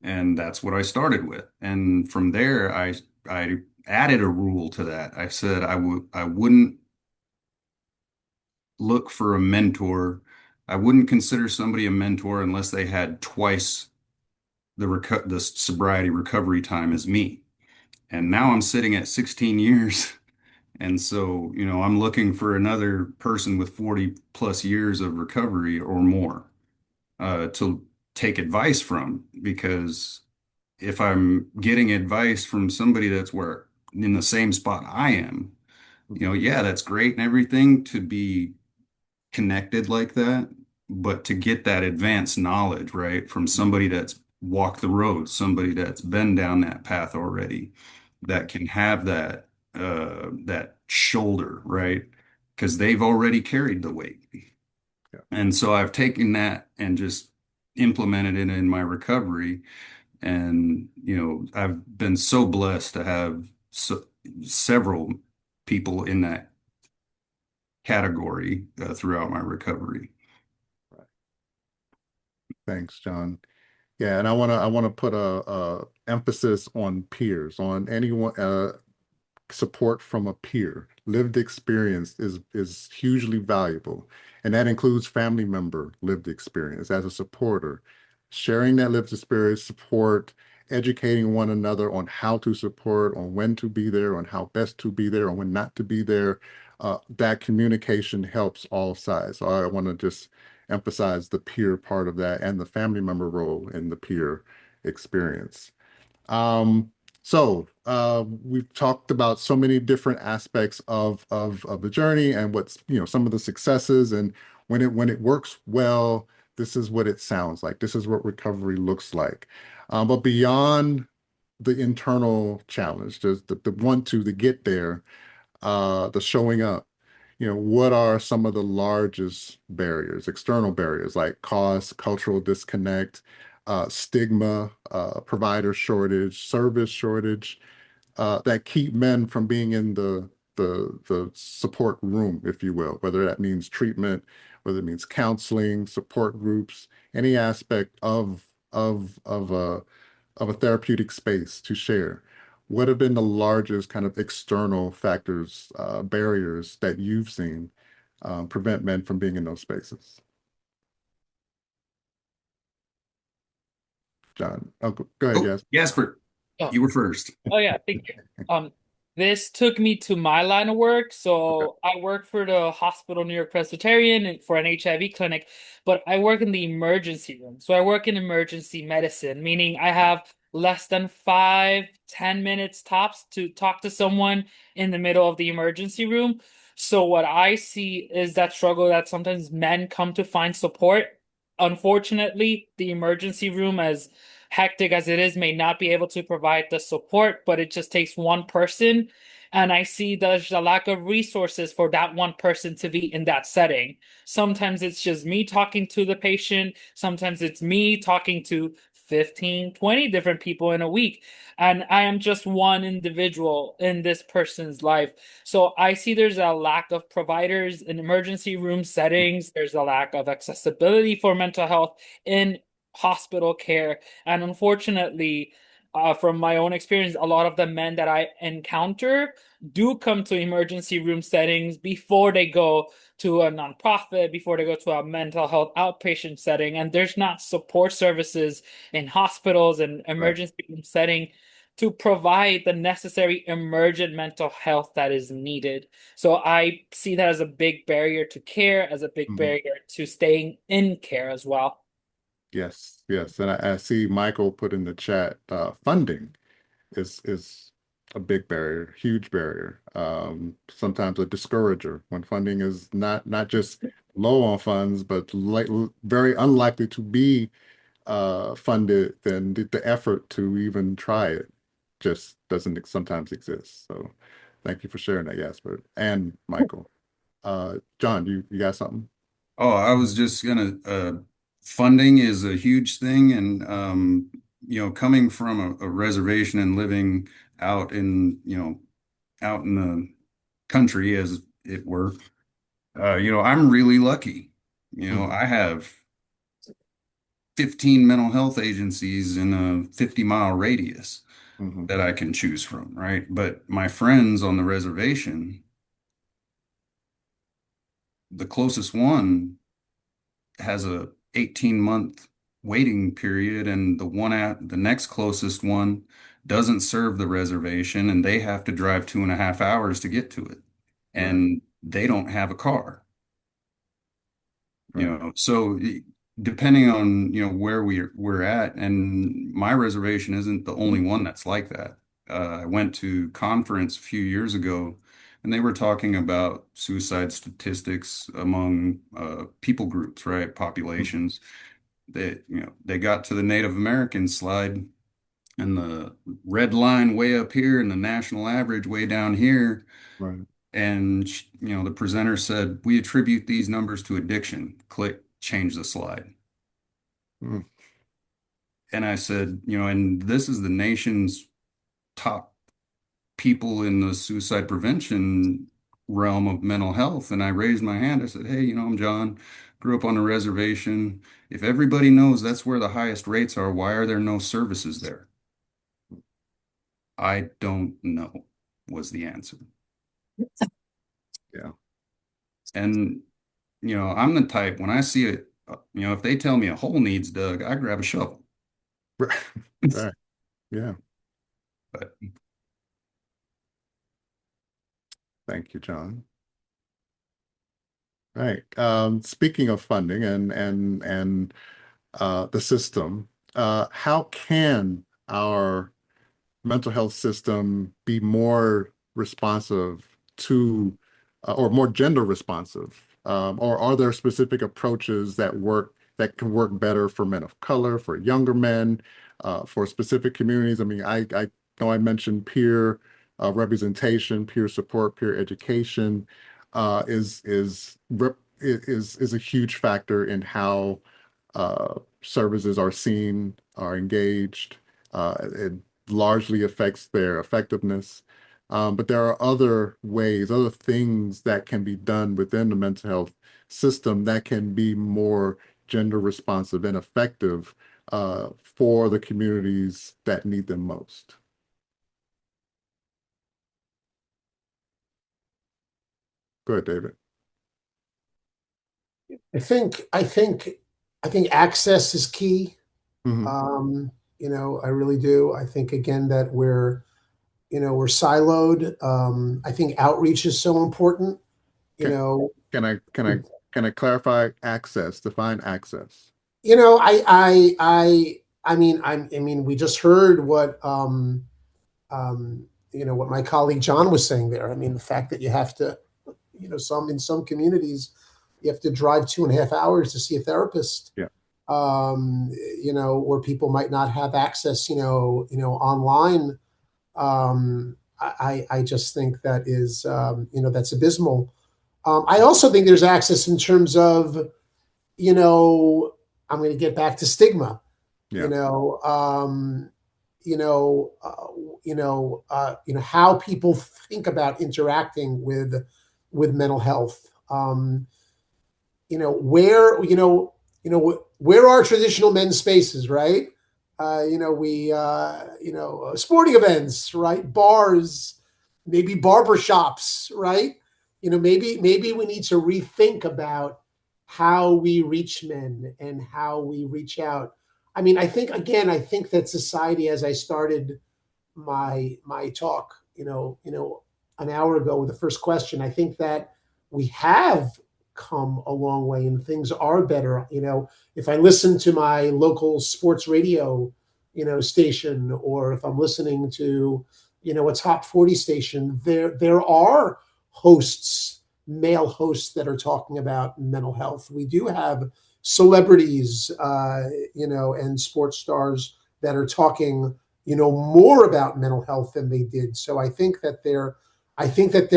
And that's what I started with. And from there, I added a rule to that. I said I wouldn't look for a mentor. I wouldn't consider somebody a mentor unless they had twice the sobriety recovery time as me. And now I'm sitting at 16 years. And so, I'm looking for another person with 40 plus years of recovery or more to take advice from, because if I'm getting advice from somebody that's where in the same spot I am, yeah, that's great and everything to be connected like that, but to get that advanced knowledge, right, from somebody that's walked the road, somebody that's been down that path already, that can have that shoulder, right? Because they've already carried the weight. Yeah. And so I've taken that and just implemented it in my recovery. And, I've been so blessed to have several people in that category throughout my recovery. Thanks, John. Yeah, and I want to put a emphasis on peers, on anyone support from a peer. Lived experience is hugely valuable, and that includes family member lived experience as a supporter. Sharing that lived experience, support, educating one another on how to support, on when to be there, on how best to be there, on when not to be there. That communication helps all sides. So I want to just emphasize the peer part of that and the family member role in the peer experience. Um, we've talked about so many different aspects of the journey and what's, some of the successes, and when it works well, this is what it sounds like. This is what recovery looks like. But beyond the internal challenge, the want to the get there, the showing up, what are some of the largest barriers, external barriers like cost, cultural disconnect, stigma, provider shortage, service shortage, that keep men from being in the support room, if you will, whether that means treatment, whether it means counseling, support groups, any aspect of a therapeutic space to share. What have been the largest kind of external factors, barriers that you've seen prevent men from being in those spaces? John, go ahead, Oh, yes. Yasbert, Oh, you were first. oh yeah, thank you. This took me to my line of work. Okay. So I work for the hospital, New York Presbyterian, and for an HIV clinic, but I work in the emergency room. So I work in emergency medicine, meaning I have less than 5, 10 minutes tops to talk to someone in the middle of the emergency room. So what I see is that struggle that sometimes men come to find support. Unfortunately, the emergency room, as hectic as it is, may not be able to provide the support, but it just takes one person. And I see there's a lack of resources for that one person to be in that setting. Sometimes it's just me talking to the patient. Sometimes it's me talking to 15, 20 different people in a week. And I am just one individual in this person's life. So I see there's a lack of providers in emergency room settings. There's a lack of accessibility for mental health in hospital care. And unfortunately, from my own experience, a lot of the men that I encounter do come to emergency room settings before they go to a nonprofit, before they go to a mental health outpatient setting. And there's not support services in hospitals and Right. emergency room setting to provide the necessary emergent mental health that is needed. So I see that as a big barrier to care, as a big Mhm. barrier to staying in care as well. Yes, yes. And I see Michael put in the chat, funding is a big barrier, huge barrier. Sometimes a discourager when funding is not just low on funds, but like very unlikely to be funded, then the effort to even try it just doesn't sometimes exist. So thank you for sharing that, Jasper and Michael. John, you got something? Oh, I was just gonna, funding is a huge thing. And, coming from a reservation and living out in, out in the country, as it were, I'm really lucky. I have 15 mental health agencies in a 50-mile radius Hmm. that I can choose from, right? But my friends on the reservation, the closest one has a 18-month waiting period, and the next closest one doesn't serve the reservation, and they have to drive 2.5 hours to get to it, Right. and they don't have a car. Right. So depending on, where we're at, and my reservation isn't the only one that's like that. I went to conference a few years ago, and they were talking about suicide statistics among people groups, right? Populations. They got to the Native American slide, and the red line way up here and the national average way down here. Right. And, the presenter said, we attribute these numbers to addiction. Click, change the slide. Mm. And I said, and this is the nation's top people in the suicide prevention realm of mental health. And I raised my hand. I said, hey, I'm John, grew up on a reservation. If everybody knows that's where the highest rates are, why are there no services there? I don't know, was the answer. Yeah. And, I'm the type, when I see it, if they tell me a hole needs dug, I grab a shovel. Right. Yeah. But Thank you, John. Right. Speaking of funding and the system, how can our mental health system be more responsive to, or more gender responsive? Or are there specific approaches that can work better for men of color, for younger men, for specific communities? I mean, I know I mentioned peer representation, peer support, peer education is a huge factor in how services are seen, are engaged. It largely affects their effectiveness. But there are other ways, other things that can be done within the mental health system that can be more gender responsive and effective for the communities that need them most. Go ahead, David. I think access is key. Hmm. I really do. I think again that we're siloed. I think outreach is so important. You Can, know, can I can I can I clarify access? Define access. you know, I mean, we just heard what my colleague John was saying there. I mean, the fact that you have to, in some communities, you have to drive 2.5 hours to see a therapist. Yeah. Where people might not have access, online. I just think that is, that's abysmal. I also think there's access in terms of, I'm going to get back to stigma. Yeah. How people think about interacting with mental health. Where are traditional men's spaces, right? Sporting events, right? Bars, maybe barber shops, right? Maybe we need to rethink about how we reach men and how we reach out. I mean, I think that society, as I started my talk, an hour ago with the first question, I think that we have come a long way and things are better. If I listen to my local sports radio, station, or if I'm listening to, a top 40 station, there are hosts, male hosts that are talking about mental health. We do have celebrities, and sports stars that are talking, more about mental health than they did. So I think that there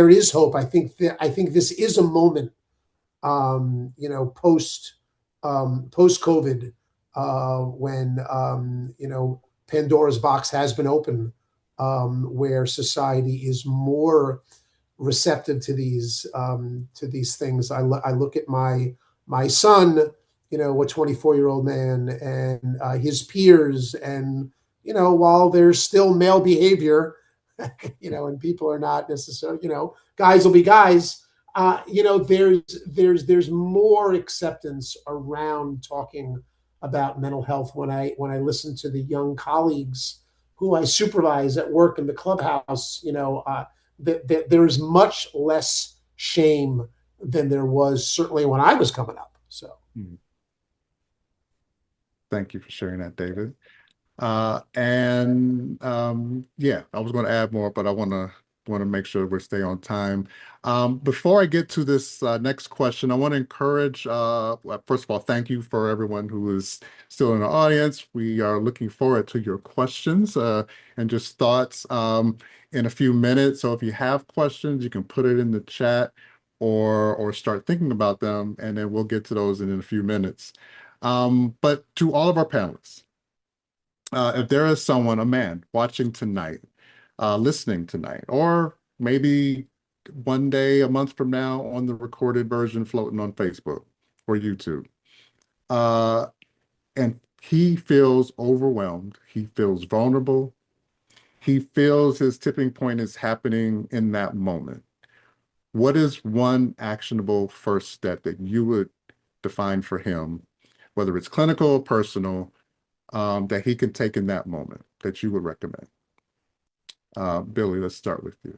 is hope. I think this is a moment, post COVID, when Pandora's box has been opened. where society is more receptive to these things. I look at my son, a 24-year-old man, and his peers, and while there's still male behavior, and people are not necessarily, guys will be guys. There's more acceptance around talking about mental health when I listen to the young colleagues who I supervise at work in the clubhouse. That there is much less shame than there was certainly when I was coming up. So, Thank you for sharing that, David. Yeah, I was going to add more, but I want to make sure we stay on time. Before I get to this next question, I want to encourage. Well, first of all, thank you for everyone who is still in the audience. We are looking forward to your questions and just thoughts in a few minutes. So if you have questions, you can put it in the chat or start thinking about them, and then we'll get to those in a few minutes. But to all of our panelists. If there is someone, a man, watching tonight, listening tonight, or maybe one day, a month from now, on the recorded version floating on Facebook or YouTube, uh, and he feels overwhelmed, he feels vulnerable, he feels his tipping point is happening in that moment. What is one actionable first step that you would define for him, whether it's clinical or personal, that he can take in that moment that you would recommend? Billy, let's start with you.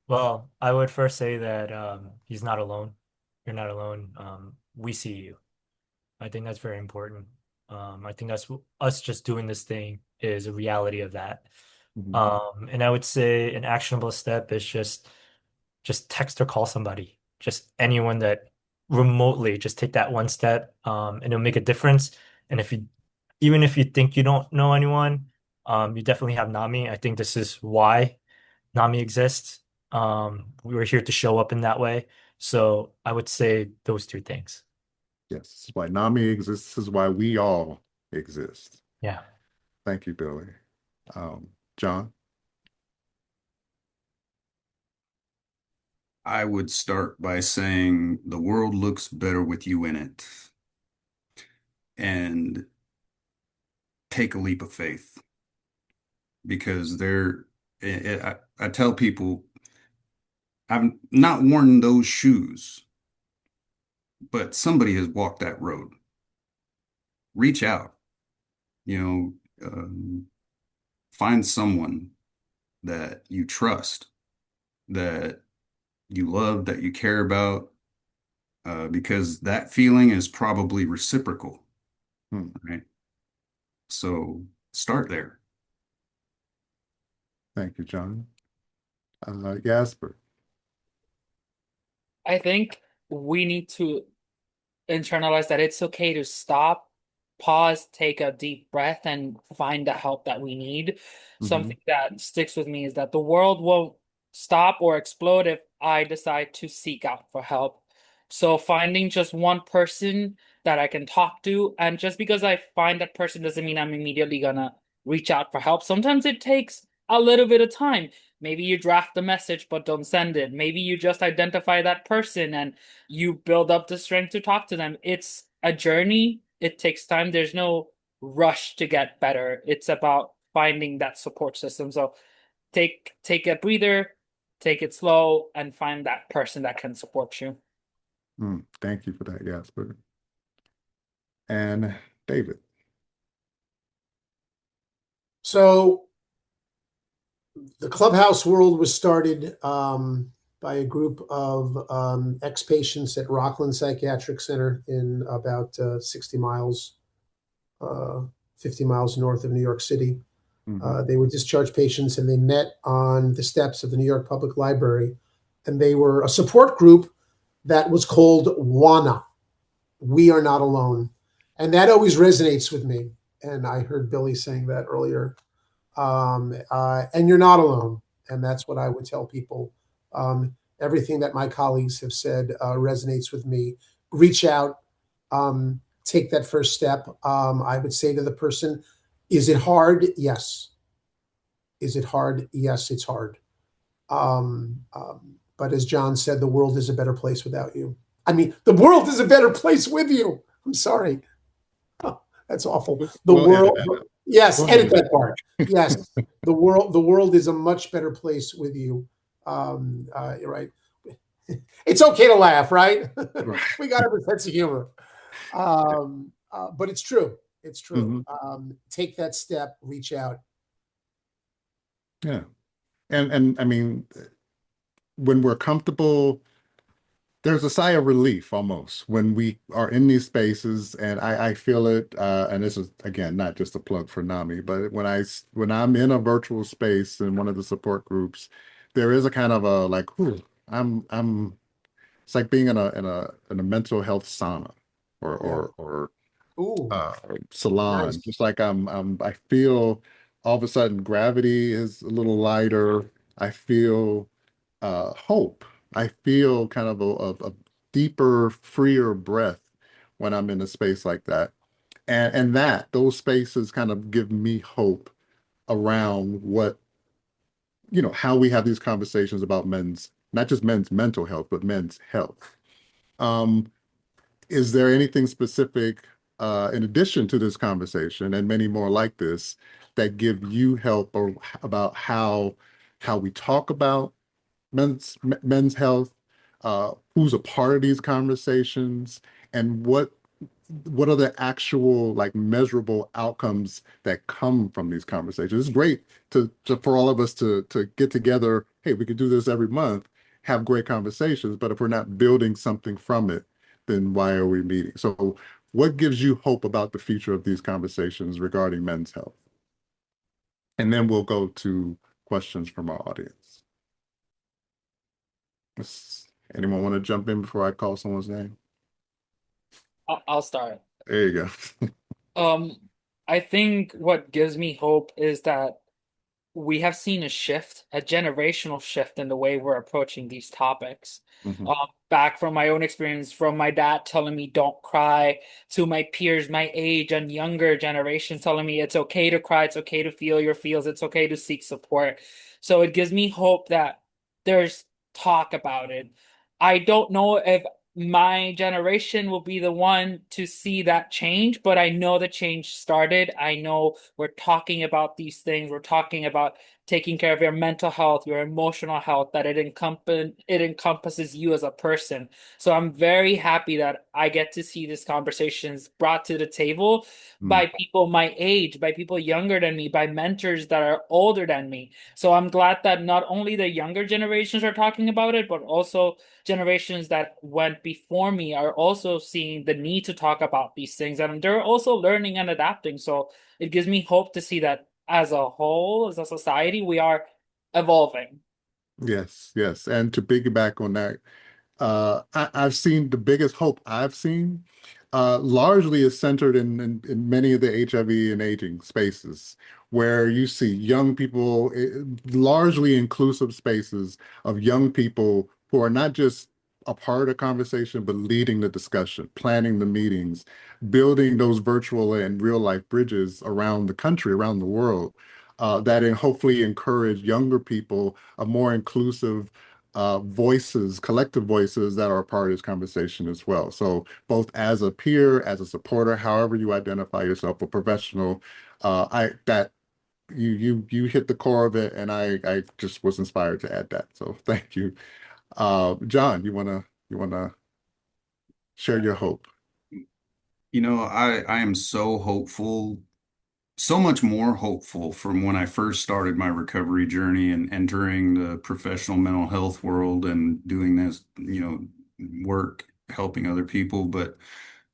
Well, I would first say that he's not alone. You're not alone. We see you. I think that's very important. I think that's us just doing this thing is a reality of that. And I would say an actionable step is just text or call somebody, just anyone that remotely just take that one step, and it'll make a difference. And even if you think you don't know anyone, you definitely have NAMI. I think this is why NAMI exists. We were here to show up in that way. So I would say those two things. Yes, this is why NAMI exists. This is why we all exist. Yeah. Thank you, Billy. John? I would start by saying the world looks better with you in it. And take a leap of faith. Because I tell people, I've not worn those shoes, but somebody has walked that road. Reach out, find someone that you trust, that you love, that you care about, because that feeling is probably reciprocal, right? So start there. Thank you, John. Yasbert? I think we need to internalize that it's okay to stop, pause, take a deep breath, and find the help that we need. Something that sticks with me is that the world won't stop or explode if I decide to seek out for help. So finding just one person that I can talk to, and just because I find that person doesn't mean I'm immediately gonna reach out for help. Sometimes it takes a little bit of time. Maybe you draft the message but don't send it. Maybe you just identify that person and you build up the strength to talk to them. It's a journey. It takes time. There's no rush to get better. It's about finding that support system. So take a breather, take it slow, and find that person that can support you. Thank you for that, Yasbert. And David? So the Clubhouse world was started by a group of ex-patients at Rockland Psychiatric Center in about 60 miles, 50 miles north of New York City. They were discharged patients, and they met on the steps of the New York Public Library. And they were a support group that was called WANA, We Are Not Alone. And that always resonates with me. And I heard Billy saying that earlier. And you're not alone. And that's what I would tell people. Everything that my colleagues have said resonates with me. Reach out, take that first step. I would say to the person, is it hard? Yes. Is it hard? Yes, it's hard. But as John said, the world is a better place without you. I mean, the world is a better place with you. I'm sorry. Oh, that's awful. The We'll edit world, that out. yes, We'll edit edit that that. part. Yes, the world is a much better place with you. Right. It's okay to laugh, right? Right. We got every sense of humor. But it's true. It's true. Mhm. Take that step, reach out. Yeah. And I mean, when we're comfortable, there's a sigh of relief almost when we are in these spaces, and I feel it. And this is again not just a plug for NAMI, but when I'm in a virtual space in one of the support groups, there is a kind of a like, whew, I'm. It's like being in a mental health sauna or Yeah. or or Ooh, salon. nice. Just like I feel all of a sudden gravity is a little lighter. I feel hope. I feel kind of a deeper, freer breath when I'm in a space like that. And those spaces kind of give me hope around how we have these conversations about not just men's mental health, but men's health. Um, is there anything specific, in addition to this conversation and many more like this, that give you help or about how we talk about men's health, who's a part of these conversations, and what are the actual like measurable outcomes that come from these conversations? It's great for all of us to get together. Hey, we could do this every month, have great conversations, but if we're not building something from it, then why are we meeting? So, what gives you hope about the future of these conversations regarding men's health? And then we'll go to questions from our audience. Anyone want to jump in before I call someone's name? I'll start. There you go. Um, I think what gives me hope is that we have seen a shift, a generational shift in the way we're approaching these topics. Mhm. Back from my own experience, from my dad telling me don't cry, to my peers, my age and younger generations telling me it's okay to cry, it's okay to feel your feels, it's okay to seek support. So it gives me hope that there's talk about it. I don't know if my generation will be the one to see that change, but I know the change started. I know we're talking about these things. We're talking about taking care of your mental health, your emotional health, that it encompasses you as a person. So I'm very happy that I get to see these conversations brought to the table Mm. by people my age, by people younger than me, by mentors that are older than me. So I'm glad that not only the younger generations are talking about it, but also generations that went before me are also seeing the need to talk about these things, and they're also learning and adapting. So it gives me hope to see that as a whole, as a society, we are evolving. Yes, yes. And to piggyback on that, I've seen the biggest hope I've seen largely is centered in many of the HIV and aging spaces, where you see young people, largely inclusive spaces of young people who are not just a part of the conversation, but leading the discussion, planning the meetings, building those virtual and real life bridges around the country, around the world, that hopefully encourage younger people a more inclusive voices, collective voices that are a part of this conversation as well. So both as a peer, as a supporter, however you identify yourself, a professional, I that you hit the core of it, and I just was inspired to add that. So thank you, John. You wanna share your hope? I am so hopeful, so much more hopeful from when I first started my recovery journey and entering the professional mental health world and doing this, work helping other people. But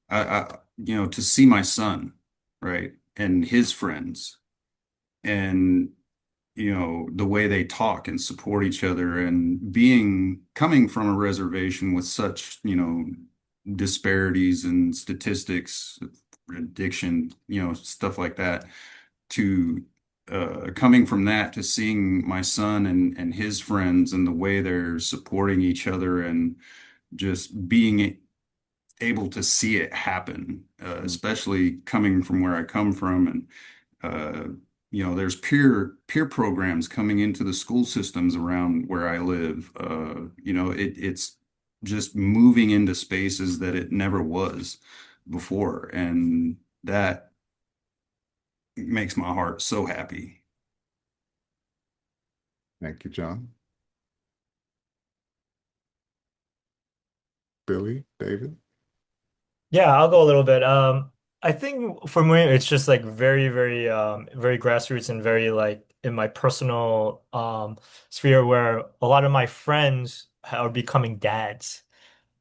to see my son, right, and his friends, and the way they talk and support each other, and coming from a reservation with such, disparities and statistics, addiction, stuff like that, to coming from that to seeing my son and his friends and the way they're supporting each other and just being able to see it happen, especially coming from where I come from, and there's peer programs coming into the school systems around where I live. It's just moving into spaces that it never was before, and that makes my heart so happy. Thank you, John. Billy, David. Yeah, I'll go a little bit. I think for me, it's just like very, very, very grassroots and very like in my personal sphere where a lot of my friends are becoming dads.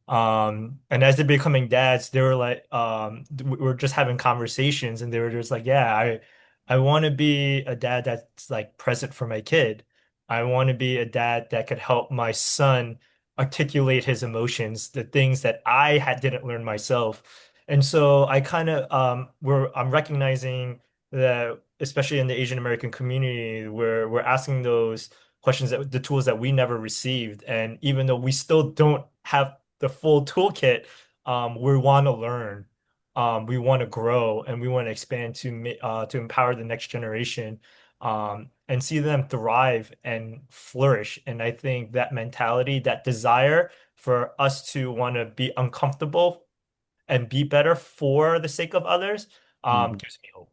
And as they're becoming dads, they were like, we were just having conversations, and they were just like, yeah, I want to be a dad that's like present for my kid. I want to be a dad that could help my son articulate his emotions, the things that I had didn't learn myself. And so I kind of I'm recognizing that, especially in the Asian American community, where we're asking those questions, that the tools that we never received. And even though we still don't have the full toolkit, we want to learn, we want to grow, and we want to expand to empower the next generation, and see them thrive and flourish. And I think that mentality, that desire for us to want to be uncomfortable and be better for the sake of others, Mhm. gives me hope.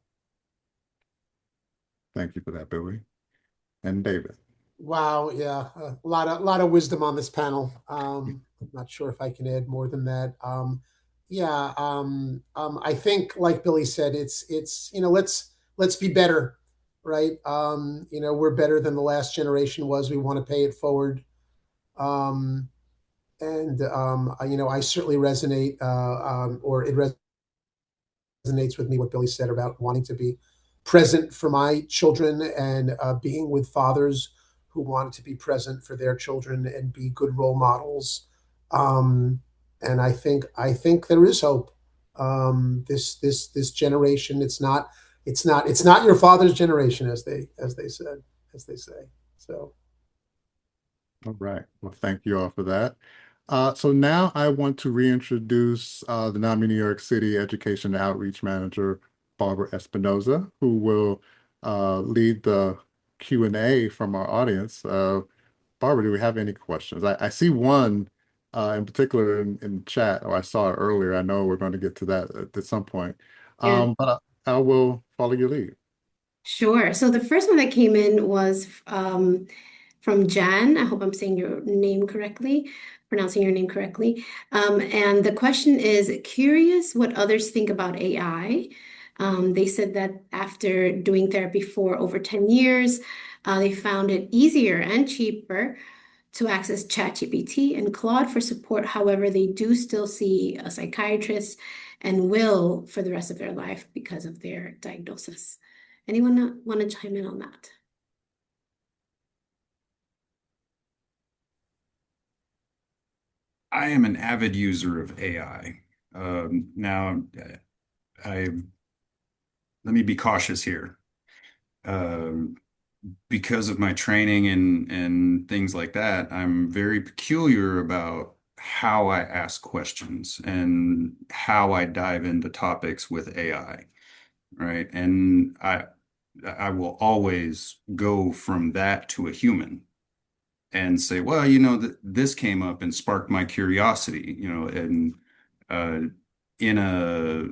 Thank you for that, Billy. And David. Wow, yeah, a lot of wisdom on this panel. I'm not sure if I can add more than that. Yeah, I think, like Billy said, it's let's be better, right? We're better than the last generation was. We want to pay it forward. Um, I certainly resonate, or it resonates with me what Billy said about wanting to be present for my children, and being with fathers who want to be present for their children and be good role models. Um, and I think there is hope. This generation, it's not your father's generation, as they say. So All right. Well, thank you all for that. So now I want to reintroduce the NAMI New York City Education and Outreach Manager, Barbara Espinoza, who will lead the Q&A from our audience. Barbara, do we have any questions? I see one in particular in chat, or I saw it earlier. I know we're going to get to that at some point. Yeah, But I will follow your lead. sure. So the first one that came in was from Jan. I hope I'm saying your name correctly, pronouncing your name correctly. And the question is, curious what others think about AI. They said that after doing therapy for over 10 years, they found it easier and cheaper to access ChatGPT and Claude for support. However, they do still see a psychiatrist and will for the rest of their life because of their diagnosis. Anyone want to chime in on that? I am an avid user of AI. Now, I let me be cautious here. Um, because of my training and things like that, I'm very peculiar about how I ask questions and how I dive into topics with AI, right? And I will always go from that to a human and say, well, th this came up and sparked my curiosity, and uh, in a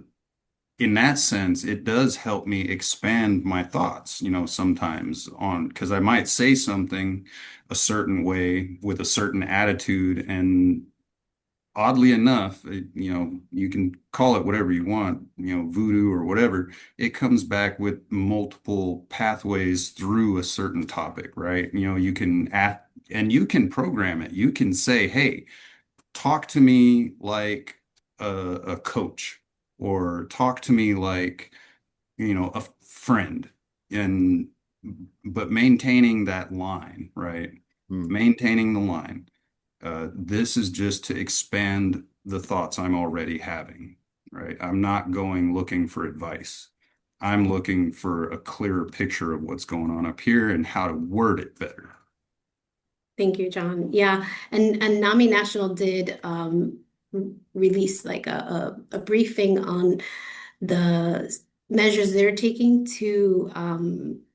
in that sense, it does help me expand my thoughts, sometimes on because I might say something a certain way with a certain attitude, and oddly enough, you can call it whatever you want, voodoo or whatever, it comes back with multiple pathways through a certain topic, right? You can add, and you can program it. You can say, hey, talk to me like a coach, or talk to me like, a friend, and but maintaining that line, right? Hmm. Maintaining the line. This is just to expand the thoughts I'm already having, right? I'm not going looking for advice. I'm looking for a clearer picture of what's going on up here and how to word it better. Thank you, John. Yeah, and NAMI National did release like a briefing on the measures they're taking to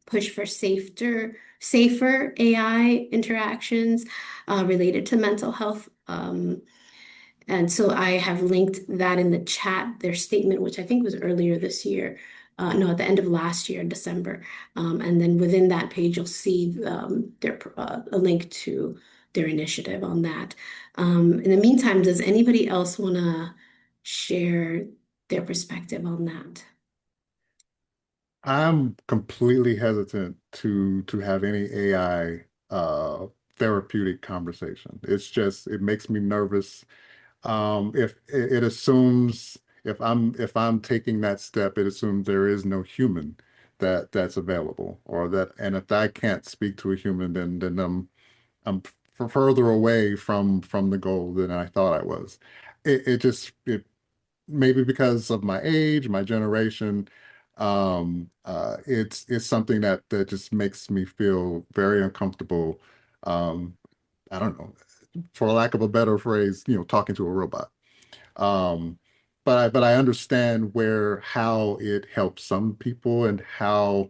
push for safer AI interactions related to mental health. And so I have linked that in the chat, their statement, which I think was earlier this year. No, at the end of last year, in December. And then within that page, you'll see a link to their initiative on that. In the meantime, does anybody else want to share their perspective on that? I'm completely hesitant to have any AI therapeutic conversation. It makes me nervous. If it assumes if I'm taking that step, it assumes there is no human that's available, and if I can't speak to a human, then I'm further away from the goal than I thought I was. It maybe because of my age, my generation, it's something that just makes me feel very uncomfortable. Um, I don't know, for lack of a better phrase, talking to a robot. Um, but I understand how it helps some people and how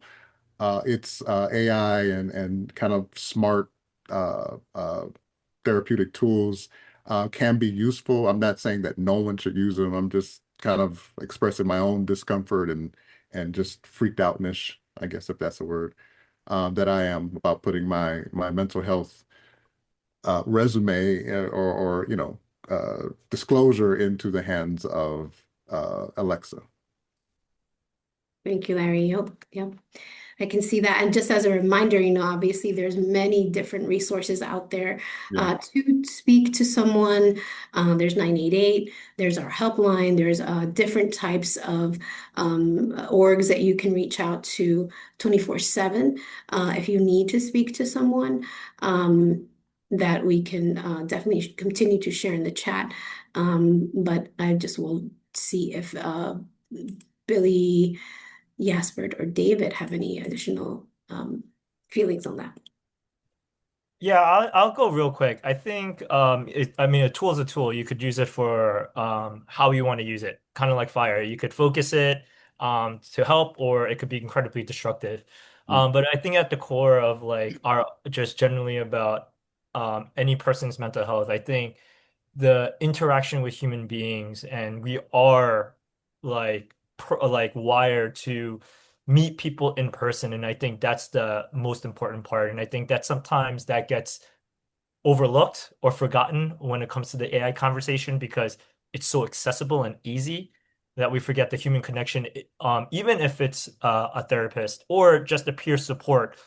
it's AI and kind of smart uh, uh, therapeutic tools can be useful. I'm not saying that no one should use them. I'm just kind of expressing my own discomfort and just freaked outness, I guess if that's a word, that I am about putting my mental health resume or disclosure into the hands of Alexa. Thank you, Larry. Yep. I can see that. And just as a reminder, obviously there's many different resources out there Yeah. to speak to someone. There's 988, there's our helpline, there's different types of orgs that you can reach out to 24/7 if you need to speak to someone, that we can definitely continue to share in the chat. But I just will see if Billy, Yasbert, or David have any additional feelings on that. Yeah, I'll go real quick. I think I mean a tool is a tool. You could use it for how you want to use it. Kind of like fire. You could focus it to help, or it could be incredibly destructive. But I think at the core of like our just generally about any person's mental health, I think the interaction with human beings, and we are like wired to meet people in person, and I think that's the most important part. And I think that sometimes that gets overlooked or forgotten when it comes to the AI conversation because it's so accessible and easy that we forget the human connection. Even if it's a therapist or just a peer support,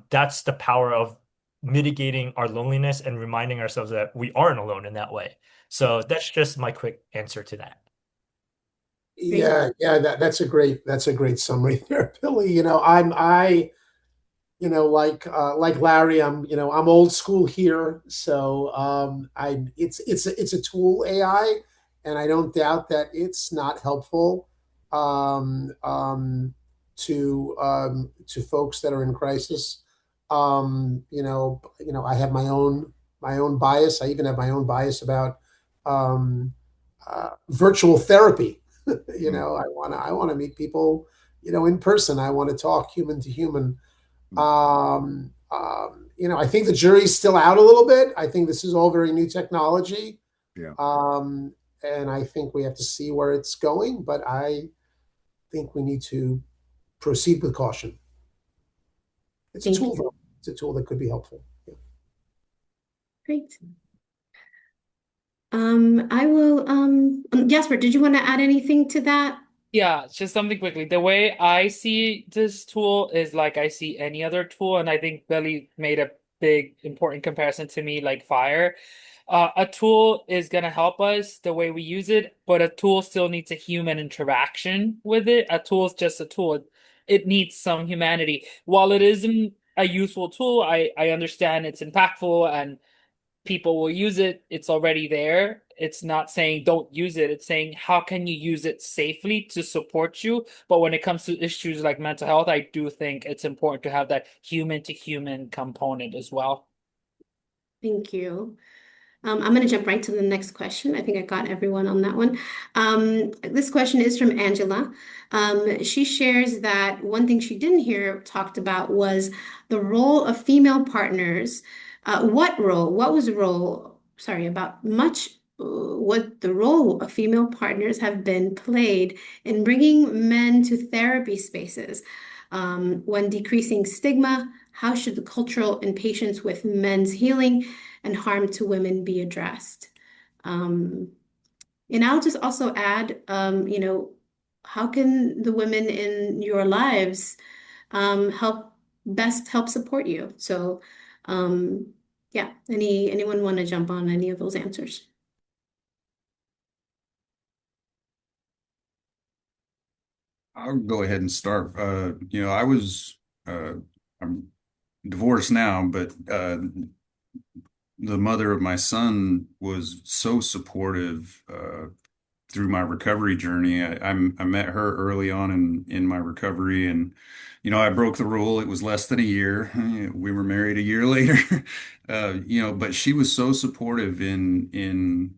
that's the power of mitigating our loneliness and reminding ourselves that we aren't alone in that way. So that's just my quick answer to that. Yeah, that's a great summary there, Billy. Like Larry, I'm old school here, so it's a tool, AI, and I don't doubt that it's not helpful um, um, to folks that are in crisis. I have my own bias. I even have my own bias about um, virtual therapy. I want to meet people, in person. I want to talk human to human. I think the jury's still out a little bit. I think this is all very new technology. Yeah. And I think we have to see where it's going, but I think we need to proceed with caution. It's a Thank tool, you. though. It's a tool that could be helpful. Yeah. Great. I will, Jasper, did you want to add anything to that? Yeah, just something quickly. The way I see this tool is like I see any other tool, and I think Billy made a big important comparison to me, like fire. A tool is gonna help us the way we use it, but a tool still needs a human interaction with it. A tool is just a tool. It needs some humanity. While it isn't a useful tool, I understand it's impactful and people will use it. It's already there. It's not saying don't use it. It's saying how can you use it safely to support you. But when it comes to issues like mental health, I do think it's important to have that human to human component as well. Thank you. I'm going to jump right to the next question. I think I got everyone on that one. This question is from Angela. She shares that one thing she didn't hear talked about was the role of female partners. What was the role, sorry, about much, what the role of female partners have been played in bringing men to therapy spaces, when decreasing stigma. How should the cultural impatience with men's healing and harm to women be addressed? Um, and I'll just also add, how can the women in your lives help support you? So, yeah, anyone want to jump on any of those answers? I'll go ahead and start. I was I'm divorced now, but the mother of my son was so supportive through my recovery journey. I met her early on in my recovery, and I broke the rule. It was less than a year. We were married a year later. But she was so supportive in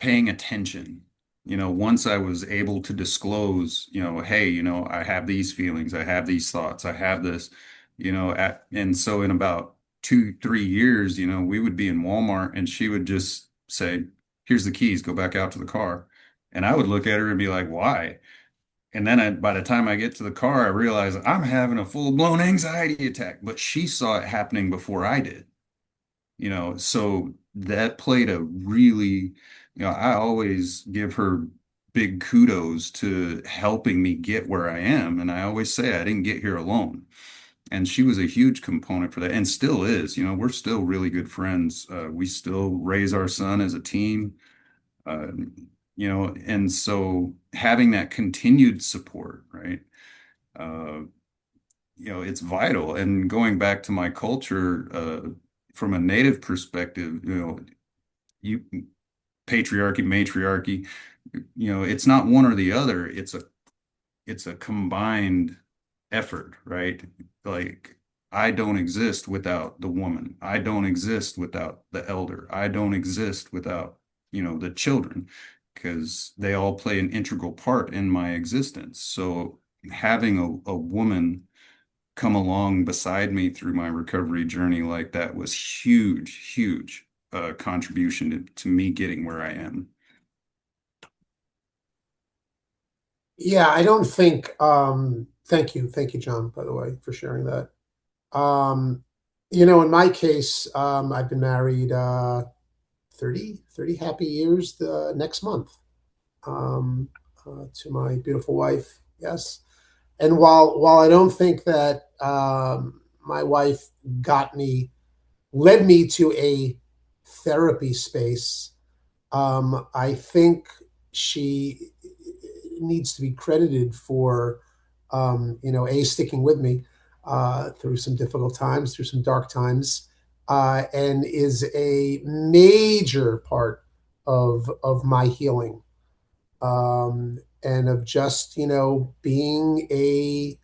paying attention. Once I was able to disclose, hey, I have these feelings, I have these thoughts, I have this, and so in about 2, 3 years, we would be in Walmart and she would just say, here's the keys, go back out to the car. And I would look at her and be like, why? And then by the time I get to the car, I realize I'm having a full-blown anxiety attack, but she saw it happening before I did. So that played a really, I always give her big kudos to helping me get where I am. And I always say I didn't get here alone. And she was a huge component for that and still is. We're still really good friends. We still raise our son as a team. Uh, and so having that continued support, right? Uh, it's vital. And going back to my culture, from a native perspective, you patriarchy, matriarchy, it's not one or the other. It's a combined effort, right? Like I don't exist without the woman. I don't exist without the elder. I don't exist without, the children, because they all play an integral part in my existence. So having a woman come along beside me through my recovery journey like that was huge, huge contribution to me getting where I am. Yeah, I don't think, thank you, John, by the way, for sharing that. Um, in my case, I've been married 30 happy years the next month, to my beautiful wife. Yes. And while I don't think that my wife led me to a therapy space, I think she needs to be credited for, sticking with me through some difficult times, through some dark times, and is a major part of my healing, and of just being a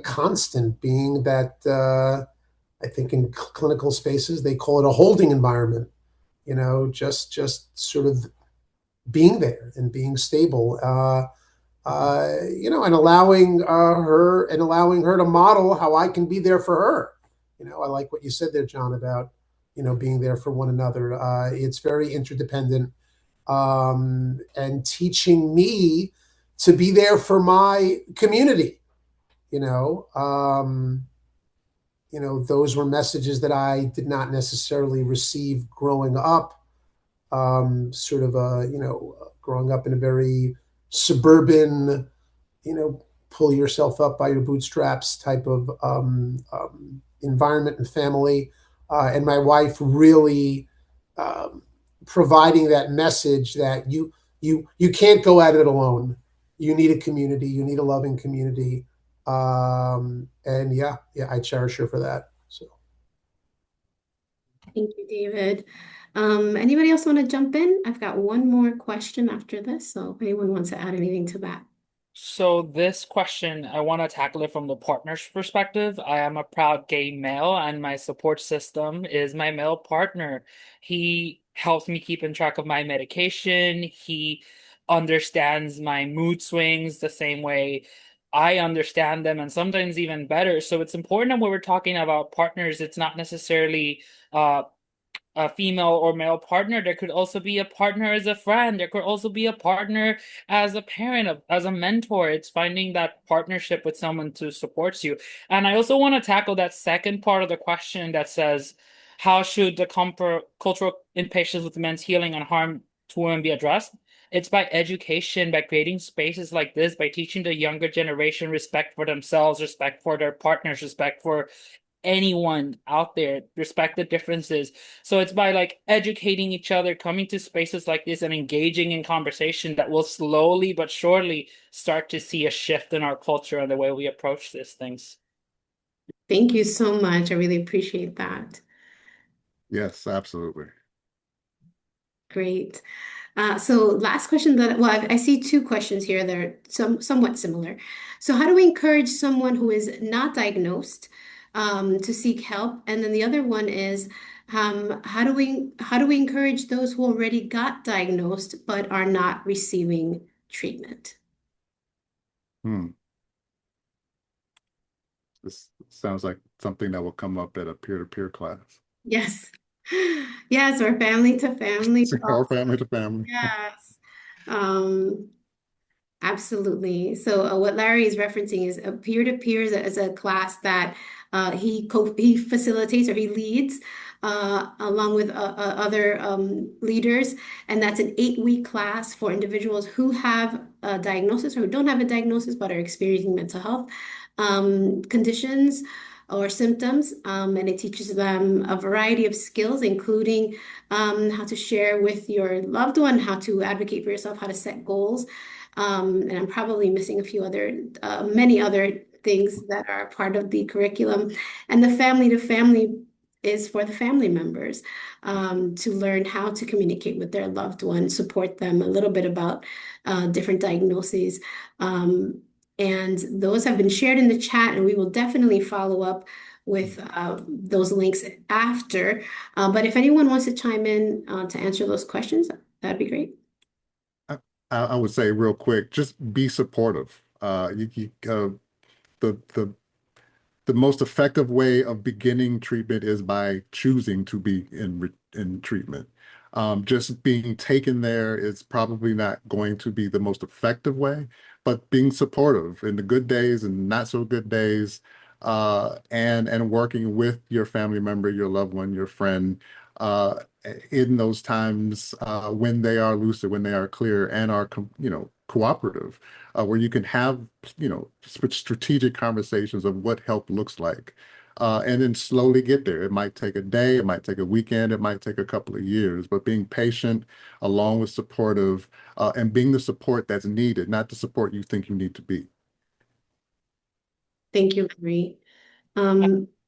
constant, being that. I think in clinical spaces they call it a holding environment. Just sort of being there and being stable, and allowing her to model how I can be there for her. I like what you said there, John, about being there for one another. It's very interdependent, and teaching me to be there for my community. Those were messages that I did not necessarily receive growing up. Growing up in a very suburban, pull yourself up by your bootstraps type of environment and family. And my wife really providing that message that you can't go at it alone. You need a community. You need a loving community. And yeah, I cherish her for that. So. Thank you, David. Anybody else want to jump in? I've got one more question after this, so if anyone wants to add anything to that. So this question, I want to tackle it from the partner's perspective. I am a proud gay male, and my support system is my male partner. He helps me keep in track of my medication. He understands my mood swings the same way I understand them, and sometimes even better. So it's important that when we're talking about partners, it's not necessarily a female or male partner. There could also be a partner as a friend. There could also be a partner as a parent, as a mentor. It's finding that partnership with someone to support you. And I also want to tackle that second part of the question that says, how should the cultural impatience with men's healing and harm to women be addressed? It's by education, by creating spaces like this, by teaching the younger generation respect for themselves, respect for their partners, respect for anyone out there, respect the differences. So it's by like educating each other, coming to spaces like this and engaging in conversation that will slowly but surely start to see a shift in our culture and the way we approach these things. Thank you so much. I really appreciate that. Yes, absolutely. Great. So last question I see two questions here that are somewhat similar. So how do we encourage someone who is not diagnosed to seek help? And then the other one is how do we encourage those who already got diagnosed but are not receiving treatment? Hmm. This sounds like something that will come up at a peer-to-peer class. Yes. Yes, or family to family. Or family to family. Yes. Um, Absolutely. So what Larry is referencing is a peer-to-peer is a class that he facilitates or he leads along with other leaders, and that's an 8-week class for individuals who have a diagnosis or who don't have a diagnosis but are experiencing mental health conditions or symptoms, and it teaches them a variety of skills, including how to share with your loved one, how to advocate for yourself, how to set goals. And I'm probably missing a few many other things that are part of the curriculum. And the family to family is for the family members to learn how to communicate with their loved one, support them a little bit about different diagnoses. And those have been shared in the chat, and we will definitely follow up with those links after. But if anyone wants to chime in to answer those questions, that'd be great. I would say real quick, just be supportive. The the the most effective way of beginning treatment is by choosing to be in treatment. Just being taken there is probably not going to be the most effective way, but being supportive in the good days and not so good days, and working with your family member, your loved one, your friend, in those times when they are lucid, when they are clear, and are cooperative, where you can have strategic conversations of what help looks like, and then slowly get there. It might take a day, it might take a weekend, it might take a couple of years, but being patient along with supportive, and being the support that's needed, not the support you think you need to be. Thank you, Larry.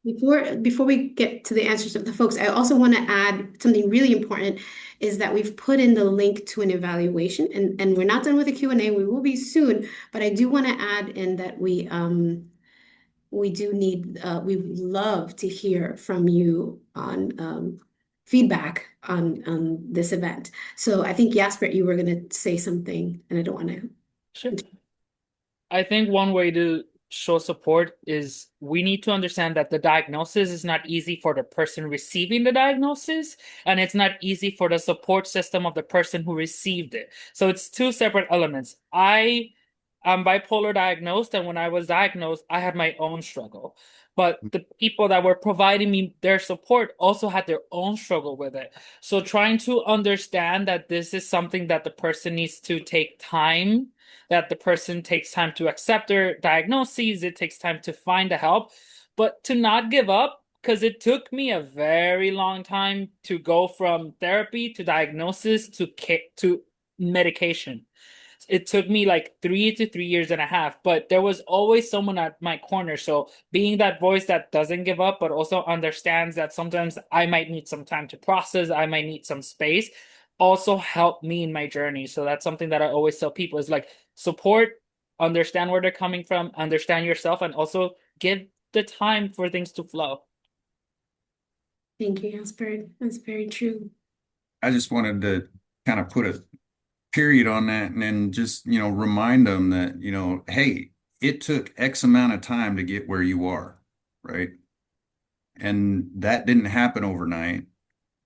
Before we get to the answers of the folks, I also want to add something really important is that we've put in the link to an evaluation, and we're not done with the Q&A. We will be soon, but I do want to add in that we do need we would love to hear from you on feedback on this event. So I think Yasbert, you were going to say something, and I don't want to. Sure. I think one way to show support is we need to understand that the diagnosis is not easy for the person receiving the diagnosis, and it's not easy for the support system of the person who received it. So it's two separate elements. I'm bipolar diagnosed, and when I was diagnosed, I had my own struggle. But the people that were providing me their support also had their own struggle with it. So trying to understand that this is something that the person needs to take time, that the person takes time to accept their diagnoses, it takes time to find the help, but to not give up, because it took me a very long time to go from therapy to diagnosis to medication. It took me like 3 to 3 years and a half, but there was always someone at my corner. So being that voice that doesn't give up, but also understands that sometimes I might need some time to process, I might need some space, also helped me in my journey. So that's something that I always tell people is like support understand where they're coming from, understand yourself, and also give the time for things to flow. Thank you, Yasbert. That's very true. I just wanted to kind of put a period on that and then just, remind them that, hey, it took X amount of time to get where you are, right? And that didn't happen overnight.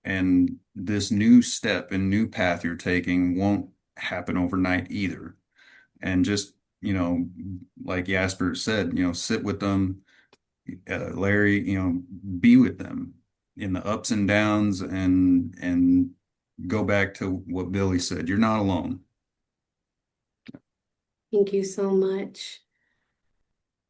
And this new step and new path you're taking won't happen overnight either. And just, like Yasbert said, sit with them, Larry, be with them in the ups and downs and go back to what Billy said. You're not alone. Thank you so much.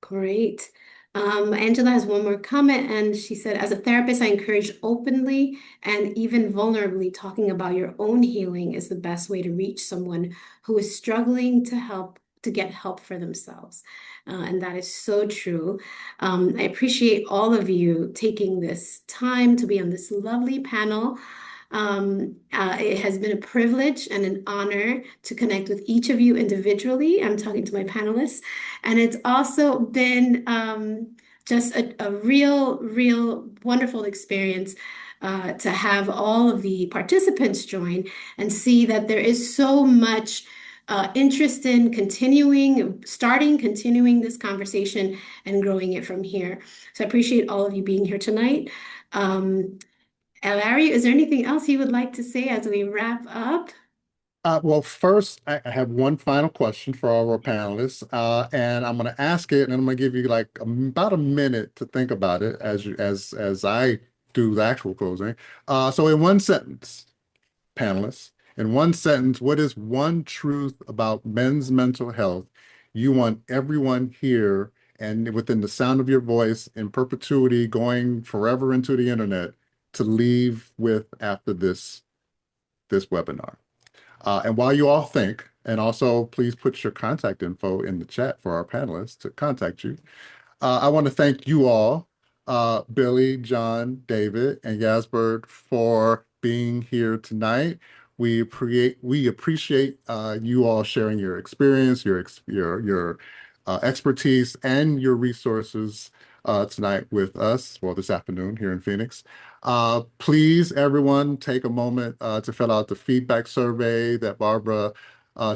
Great. Angela has one more comment, and she said, as a therapist, I encourage openly and even vulnerably talking about your own healing is the best way to reach someone who is struggling to get help for themselves. And that is so true. I appreciate all of you taking this time to be on this lovely panel. It has been a privilege and an honor to connect with each of you individually. I'm talking to my panelists, and it's also been just a real wonderful experience to have all of the participants join and see that there is so much interest in continuing this conversation and growing it from here. So I appreciate all of you being here tonight. Larry, is there anything else you would like to say as we wrap up? Well, first, I have one final question for all our panelists, and I'm going to ask it, and I'm going to give you like about a minute to think about it as I do the actual closing. So, in one sentence, panelists, in one sentence, what is one truth about men's mental health you want everyone here and within the sound of your voice in perpetuity, going forever into the internet, to leave with after this webinar? And while you all think, and also please put your contact info in the chat for our panelists to contact you. I want to thank you all, Billy, John, David, and Yasbert, for being here tonight. We appreciate you all sharing your experience, your expertise, and your resources tonight with us, well, this afternoon here in Phoenix. Please, everyone, take a moment to fill out the feedback survey that Barbara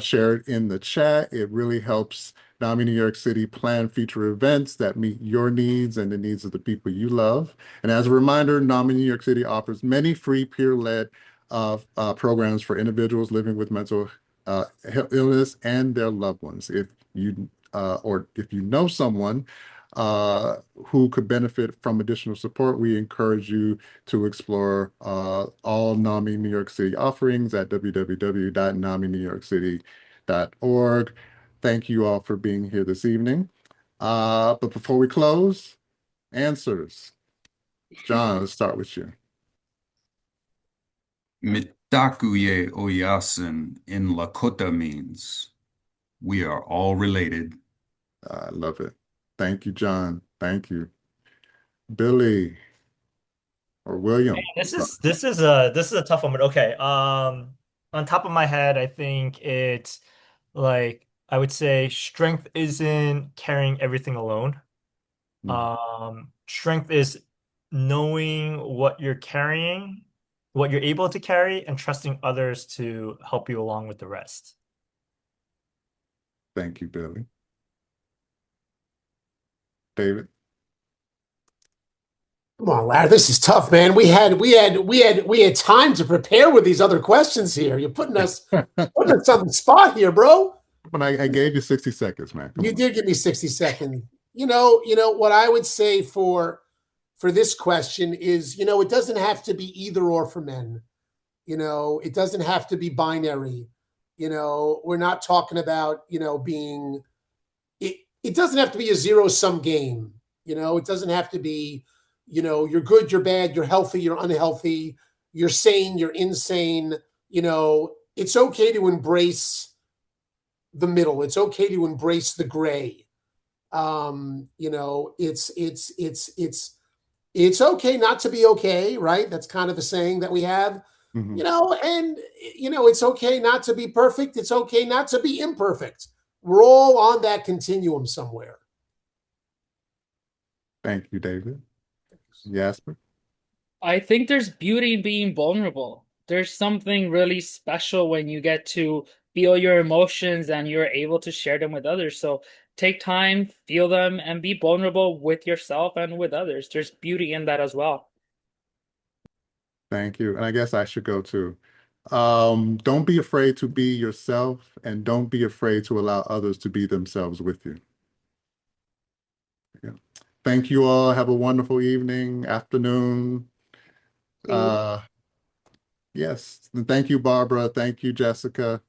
shared in the chat. It really helps NAMI New York City plan future events that meet your needs and the needs of the people you love. And as a reminder, NAMI New York City offers many free peer-led programs for individuals living with mental illness and their loved ones. If you know someone who could benefit from additional support, we encourage you to explore all NAMI New York City offerings at www.naminewyorkcity.org. Thank you all for being here this evening. But before we close, answers. John, let's start with you. Mitakuye Oyasin in Lakota means we are all related. I love it. Thank you, John. Thank you. Billy or William. This is a tough one, but okay. On top of my head, I think it's like I would say strength isn't carrying everything alone. Strength is knowing what you're carrying, what you're able to carry, and trusting others to help you along with the rest. Thank you, Billy. David. Come on, Larry, this is tough, man. We had time to prepare with these other questions here. You're putting us on the spot here, bro. But I gave you 60 seconds, man. You did give me 60 seconds. You know what I would say for this question is, it doesn't have to be either or for men. It doesn't have to be binary. We're not talking about, being it doesn't have to be a zero-sum game. It doesn't have to be, you're good, you're bad, you're healthy, you're unhealthy, you're sane, you're insane. It's okay to embrace the middle. It's okay to embrace the gray. It's okay not to be okay, right? That's kind of a saying that we have. And it's okay not to be perfect. It's okay not to be imperfect. we're all on that continuum somewhere. Thank you, David. Yasbert? I think there's beauty in being vulnerable. There's something really special when you get to feel your emotions and you're able to share them with others. So take time, feel them, and be vulnerable with yourself and with others. There's beauty in that as well. Thank you. And I guess I should go too. Don't be afraid to be yourself, and don't be afraid to allow others to be themselves with you. Yeah. Thank you all. Have a wonderful evening, afternoon. Thank you. Yes. And thank you, Barbara. Thank you, Jessica.